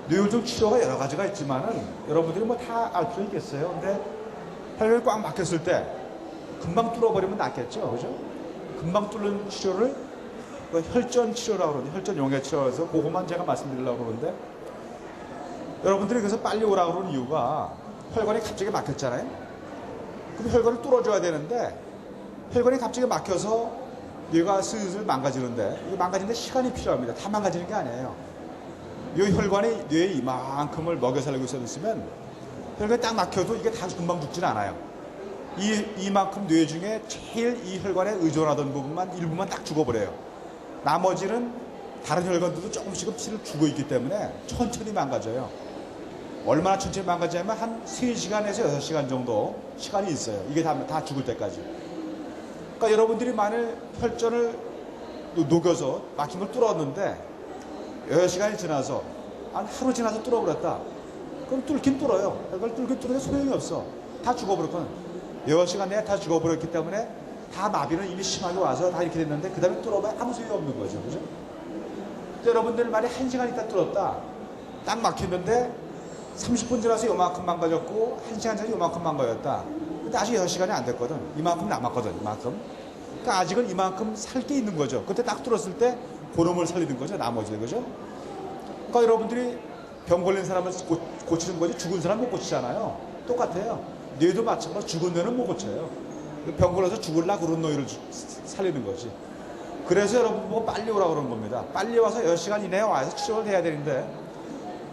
뇌졸중 치료가 여러 가지가 있지만은 여러분들이 뭐 다 알 필요 있겠어요. 근데 혈관이 꽉 막혔을 때 금방 뚫어버리면 낫겠죠. 그죠? 금방 뚫는 치료를 혈전 치료라고 그러는데 혈전 용해 치료라서 그것만 제가 말씀드리려고 그러는데 여러분들이 그래서 빨리 오라고 그러는 이유가 혈관이 갑자기 막혔잖아요. 그럼 혈관을 뚫어줘야 되는데 혈관이 갑자기 막혀서 뇌가 슬슬 망가지는데 이거 망가지는데 시간이 필요합니다. 다 망가지는 게 아니에요. 이 혈관이 뇌에 이만큼을 먹여 살리고 있으면 혈관이 딱 막혀도 이게 다 금방 죽지는 않아요. 이만큼 뇌 중에 제일 이 혈관에 의존하던 부분만 일부만 딱 죽어버려요. 나머지는 다른 혈관들도 조금씩은 피를 주고 있기 때문에 천천히 망가져요. 얼마나 천천히 망가지냐면 한 3시간에서 6시간 정도 시간이 있어요. 이게 다 죽을 때까지. 그러니까 여러분들이 만일 혈전을 녹여서 막힌 걸 뚫었는데 6시간이 지나서 한 하루 지나서 뚫어버렸다. 그럼 뚫긴 뚫어요. 그걸 뚫긴 뚫어도 소용이 없어. 다 죽어버렸거든. 6시간 내에 다 죽어버렸기 때문에 다 마비는 이미 심하게 와서 다 이렇게 됐는데 그 다음에 뚫어봐야 아무 소용이 없는 거죠. 그죠? 여러분들 말이 1시간 있다 뚫었다. 딱 막혔는데 30분 지나서 요만큼 망가졌고 1시간 전에 요만큼 망가졌다. 근데 아직 6시간이 안 됐거든. 이만큼 남았거든. 이만큼. 그러니까 아직은 이만큼 살 게 있는 거죠. 그때 딱 뚫었을 때 그놈을 살리는 거죠. 나머지는. 그죠? 그러니까 여러분들이 병 걸린 사람을 고치는 거지 죽은 사람 못 고치잖아요. 똑같아요. 뇌도 마찬가지로 죽은 뇌는 못 고쳐요. 병 걸려서 죽을라 그런 뇌를 살리는 거지. 그래서 여러분 보고 빨리 오라고 그러는 겁니다. 빨리 와서 10시간 이내에 와서 치료를 해야 되는데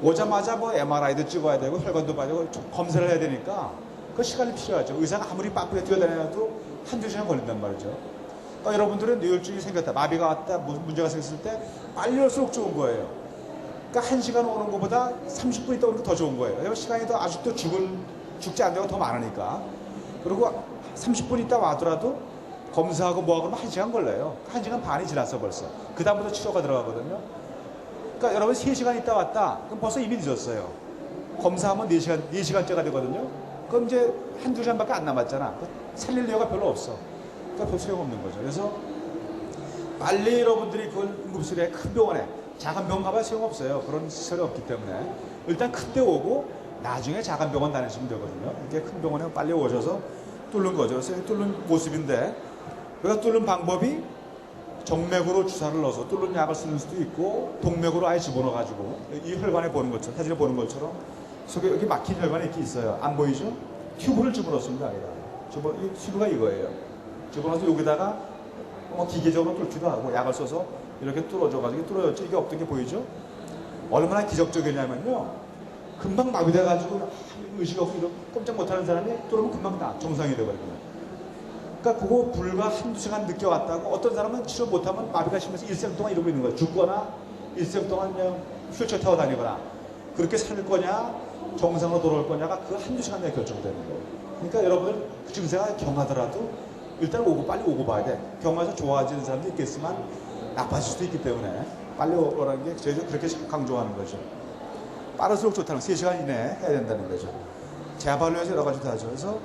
오자마자 뭐 MRI도 찍어야 되고 혈관도 봐야 되고 검사를 해야 되니까 그 시간이 필요하죠. 의사가 아무리 바쁘게 뛰어다녀도 한두 시간 걸린단 말이죠. 그러니까 여러분들은 뇌졸중이 생겼다, 마비가 왔다, 문제가 생겼을 때 빨리 올수록 좋은 거예요. 그러니까 1시간 오는 것보다 30분 있다 오는 게 더 좋은 거예요. 왜냐면 시간이 더 아직도 죽지 않는 데가 더 많으니까. 그리고 30분 있다 와더라도 검사하고 뭐하고 그러면 1시간 걸려요. 1시간 반이 지났어 벌써. 그 다음부터 치료가 들어가거든요. 그러니까 여러분 3시간 있다 왔다. 그럼 벌써 이미 늦었어요. 검사하면 4시간째가 되거든요. 그럼 이제 한두 시간밖에 안 남았잖아. 살릴 이유가 별로 없어. 그러니까 별 소용없는 거죠. 그래서 빨리 여러분들이 그걸 응급실에 큰 병원에 작은 병원 가봐야 소용없어요. 그런 시설이 없기 때문에 일단 큰 데 오고 나중에 작은 병원 다니시면 되거든요. 이렇게 큰 병원에 빨리 오셔서 뚫는 거죠. 그래서 뚫는 모습인데 그래서 뚫는 방법이 정맥으로 주사를 넣어서 뚫는 약을 쓰는 수도 있고 동맥으로 아예 집어넣어가지고 이 혈관에 보는 것처럼 사진에 보는 것처럼 속에 여기 막힌 혈관이 이렇게 있어요. 안 보이죠? 튜브를 집어넣습니다. 이 튜브가 이거예요. 집어넣어서 여기다가 기계적으로 뚫기도 하고 약을 써서 이렇게 뚫어줘가지고 뚫어졌죠. 이게 어떤 게 보이죠? 얼마나 기적적이냐면요. 금방 마비돼가지고 의식 없고 이런 꼼짝 못하는 사람이 뚫으면 금방 정상이 돼버립니다. 그러니까 그거 불과 한두 시간 늦게 왔다고 어떤 사람은 치료 못하면 마비가 심해서 일생 동안 이러고 있는 거예요. 죽거나 일생 동안 그냥 휠체어 타고 다니거나 그렇게 살 거냐 정상으로 돌아올 거냐가 그 한두 시간 내에 결정되는 거예요. 그러니까 여러분들 그 증세가 경하더라도 일단 빨리 오고 봐야 돼. 경화에서 좋아지는 사람도 있겠지만 나빠질 수도 있기 때문에 빨리 오라는 게 저희도 그렇게 강조하는 거죠. 빠를수록 좋다는 3시간 이내에 해야 된다는 거죠. 재발로해서 여러 가지 다 하죠. 그래서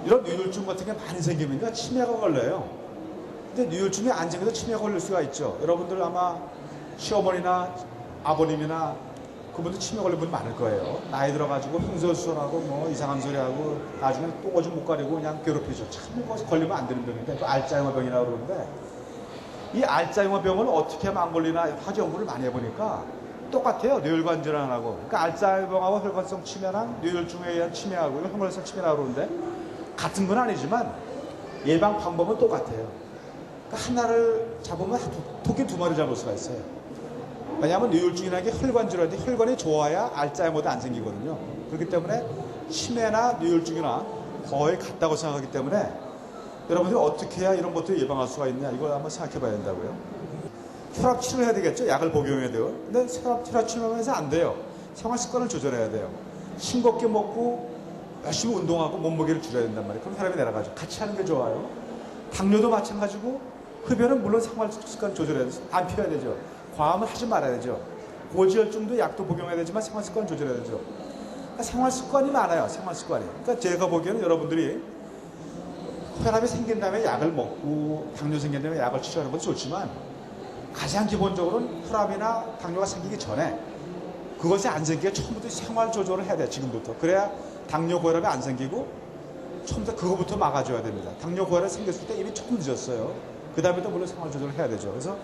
이런 뇌졸중 같은 게 많이 생기면요 치매가 걸려요. 근데 뇌졸중이 안 생겨도 치매가 걸릴 수가 있죠. 여러분들 아마 시어머니나 아버님이나 그분도 치매 걸린 분 많을 거예요. 나이 들어가지고 흥설수설하고 뭐 이상한 소리하고 나중에 또 오줌 못 가리고 그냥 괴롭히죠. 참 거기서 걸리면 안 되는 병인데 그 알츠하이머 병이라고 그러는데 이 알츠하이머 병을 어떻게 하면 안 걸리나 화제 연구를 많이 해보니까 똑같아요. 뇌혈관 질환하고. 그러니까 알츠하이머하고 혈관성 치매랑 뇌졸중에 의한 치매하고 혈관성 치매라고 그러는데 같은 건 아니지만 예방 방법은 똑같아요. 그러니까 하나를 잡으면 토끼 2마리 잡을 수가 있어요. 왜냐하면 뇌졸중이라는 게 혈관 질환인데 혈관이 좋아야 알츠하이머도 안 생기거든요. 그렇기 때문에 치매나 뇌졸중이나 거의 같다고 생각하기 때문에 여러분들이 어떻게 해야 이런 것들을 예방할 수가 있냐 이걸 한번 생각해 봐야 된다고요. 혈압 치료해야 되겠죠. 약을 복용해야 돼요. 근데 혈압 치료하면서 안 돼요. 생활 습관을 조절해야 돼요. 싱겁게 먹고 열심히 운동하고 몸무게를 줄여야 된단 말이에요. 그럼 혈압이 내려가죠. 같이 하는 게 좋아요. 당뇨도 마찬가지고 흡연은 물론 생활 습관 조절해야 돼요. 안 피워야 되죠. 과음을 하지 말아야 되죠. 고지혈증도 약도 복용해야 되지만 생활 습관 조절해야 되죠. 그러니까 생활 습관이 많아요. 생활 습관이. 그러니까 제가 보기에는 여러분들이 혈압이 생긴 다음에 약을 먹고 당뇨 생긴 다음에 약을 치료하는 것도 좋지만 가장 기본적으로는 혈압이나 당뇨가 생기기 전에 그것이 안 생기게 처음부터 생활 조절을 해야 돼요. 지금부터. 그래야 당뇨 고혈압이 안 생기고 처음부터 그거부터 막아줘야 됩니다. 당뇨 고혈압이 생겼을 때 이미 조금 늦었어요. 그 다음에도 물론 생활 조절을 해야 되죠. 그래서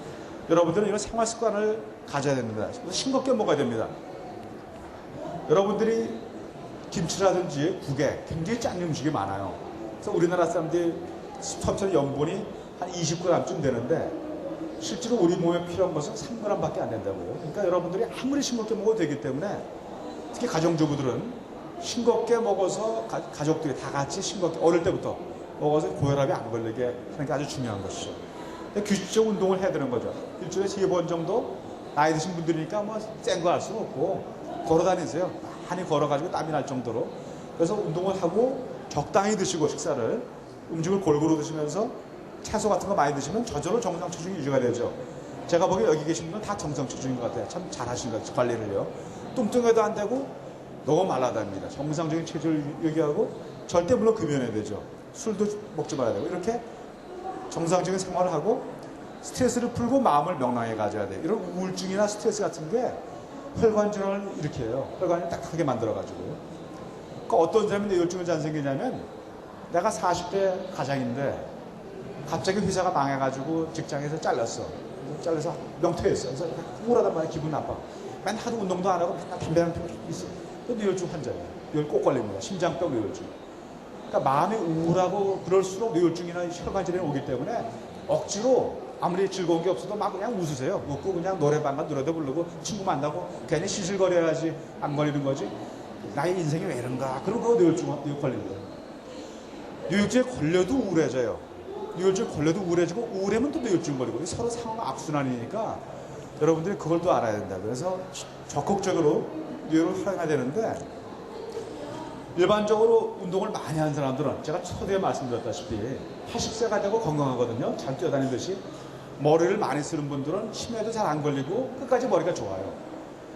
여러분들은 이런 생활 습관을 가져야 됩니다. 싱겁게 먹어야 됩니다. 여러분들이 김치라든지 국에 굉장히 짠 음식이 많아요. 그래서 우리나라 사람들이 섭취하는 염분이 한 20g쯤 되는데 실제로 우리 몸에 필요한 것은 3g밖에 안 된다고요. 그러니까 여러분들이 아무리 싱겁게 먹어도 되기 때문에 특히 가정주부들은 싱겁게 먹어서 가족들이 다 같이 싱겁게 어릴 때부터 먹어서 고혈압이 안 걸리게 하는 게 아주 중요한 것이죠. 규칙적 운동을 해야 되는 거죠. 일주일에 3번 정도 나이 드신 분들이니까 뭐 센 거 할 수는 없고 걸어 다니세요. 많이 걸어가지고 땀이 날 정도로. 그래서 운동을 하고 적당히 드시고 식사를 음식을 골고루 드시면서 채소 같은 거 많이 드시면 저절로 정상 체중이 유지가 되죠. 제가 보기에 여기 계신 분은 다 정상 체중인 것 같아요. 참 잘하시는 것 같아요. 관리를요. 뚱뚱해도 안 되고 너무 말라답니다. 정상적인 체중을 유지하고 절대 물론 금연해야 되죠. 술도 먹지 말아야 되고 이렇게 정상적인 생활을 하고 스트레스를 풀고 마음을 명랑하게 가져야 돼요. 이런 우울증이나 스트레스 같은 게 혈관 질환을 일으켜요. 혈관을 딱하게 만들어가지고. 그러니까 어떤 사람이 뇌졸중이 안 생기냐면 내가 40대 가장인데 갑자기 회사가 망해가지고 직장에서 잘렸어. 잘려서 명퇴했어. 그래서 우울하단 말이야. 기분 나빠. 맨날 하도 운동도 안 하고 맨날 담배 한 피우고 있어. 그 뇌졸중 환자예요. 뇌를 꼭 걸립니다. 심장병 뇌졸중. 그러니까 마음이 우울하고 그럴수록 뇌졸중이나 혈관 질환이 오기 때문에 억지로 아무리 즐거운 게 없어도 막 그냥 웃으세요. 웃고 그냥 노래방 가 노래도 부르고 친구 만나고 괜히 시실거려야지 안 걸리는 거지. 나의 인생이 왜 이런가. 그런 거 뇌졸중 걸리는 거예요. 뇌졸중에 걸려도 우울해져요. 뇌졸중에 걸려도 우울해지고 우울하면 또 뇌졸중 걸리고 서로 상황 악순환이니까 여러분들이 그걸 또 알아야 된다. 그래서 적극적으로 뇌를 활용해야 되는데 일반적으로 운동을 많이 하는 사람들은 제가 초대에 말씀드렸다시피 80세가 되고 건강하거든요. 잘 뛰어다니듯이 머리를 많이 쓰는 분들은 치매도 잘 안 걸리고 끝까지 머리가 좋아요.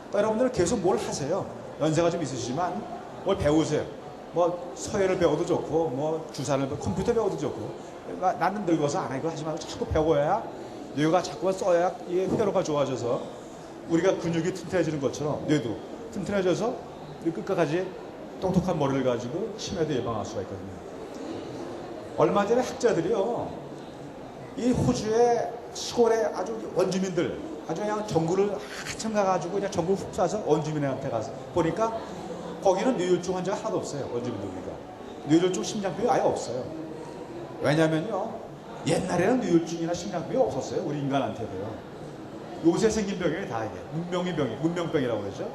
그러니까 여러분들은 계속 뭘 하세요. 연세가 좀 있으시지만 뭘 배우세요. 뭐 서예를 배워도 좋고 뭐 주사를 컴퓨터 배워도 좋고 그러니까 나는 늙어서 안 해. 이거 하지 말고 자꾸 배워야 뇌가 자꾸만 써야 이 회로가 좋아져서 우리가 근육이 튼튼해지는 것처럼 뇌도 튼튼해져서 끝까지 똑똑한 머리를 가지고 치매도 예방할 수가 있거든요. 얼마 전에 학자들이요, 이 호주의 시골의 아주 원주민들, 아주 그냥 정글을 한참 가가지고 그냥 정글 훅 쏴서 원주민한테 가서 보니까 거기는 뇌졸중 환자가 하나도 없어요. 원주민들 보니까. 뇌졸중 심장병이 아예 없어요. 왜냐면요, 옛날에는 뇌혈증이나 심장병이 없었어요. 우리 인간한테도요. 요새 생긴 병이 다 이게 문명병이라고 그러죠.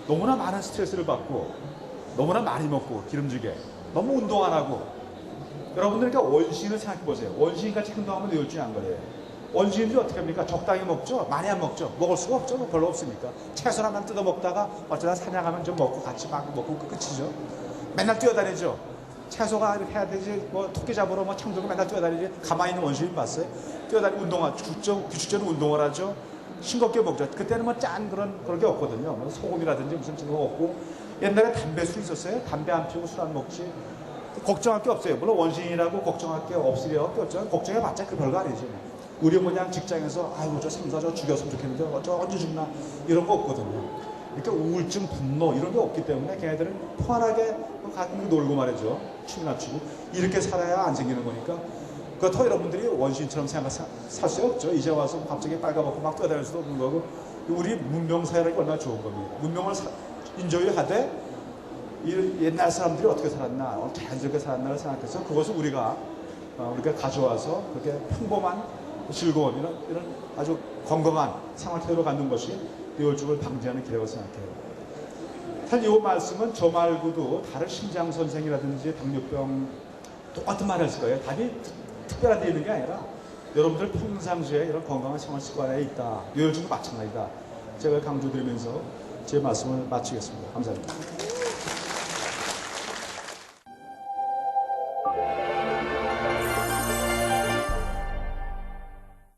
너무나 많은 스트레스를 받고 너무나 많이 먹고 기름지게 너무 운동 안 하고. 여러분들 그러니까 원시인을 생각해 보세요. 원시인같이 행동하면 뇌혈증이 안 걸려요. 원시인들이 어떻게 합니까? 적당히 먹죠. 많이 안 먹죠. 먹을 수가 없죠. 별로 없으니까. 채소 하나만 뜯어 먹다가 어쩌다 사냥하면 좀 먹고 같이 막 먹고 끝이죠. 맨날 뛰어다니죠. 채소가 이렇게 해야 되지, 뭐 토끼 잡으러 뭐 창조고 맨날 뛰어다니지. 가만히 있는 원시인 봤어요? 뛰어다니고 운동하죠. 규칙적으로 운동을 하죠. 싱겁게 먹죠. 그때는 뭐 짠 그런 게 없거든요. 뭐 소금이라든지 무슨 그거 없고. 옛날에 담배 술 있었어요. 담배 안 피우고 술 안 먹지. 걱정할 게 없어요. 물론 원시인이라고 걱정할 게 없으려고 없죠. 걱정해봤자 그 별거 아니죠. 우리 뭐냐 직장에서 아이고 저 생사 저 죽였으면 좋겠는데 저 언제 죽나 이런 거 없거든요. 그러니까 우울증, 분노 이런 게 없기 때문에 걔네들은 편하게 가끔 놀고 말이죠. 춤이나 추고 이렇게 살아야 안 생기는 거니까. 그렇다고 여러분들이 원시인처럼 살 수 없죠. 이제 와서 갑자기 빨가벗고 막 뛰어다닐 수도 없는 거고. 우리 문명사회라는 게 얼마나 좋은 겁니다. 문명을 인조하되 옛날 사람들이 어떻게 살았나, 자연스럽게 살았나를 생각해서 그것을 우리가 가져와서 그렇게 평범한 즐거운 이런 아주 건강한 생활 태도로 갖는 것이 뇌혈증을 방지하는 길이라고 생각해요. 사실 이 말씀은 저 말고도 다른 심장 선생이라든지 당뇨병 똑같은 말을 했을 거예요. 답이 특별한 데 있는 게 아니라 여러분들 평상시에 이런 건강한 생활 습관에 있다. 뇌혈증도 마찬가지다. 제가 강조드리면서 제 말씀을 마치겠습니다. 감사합니다.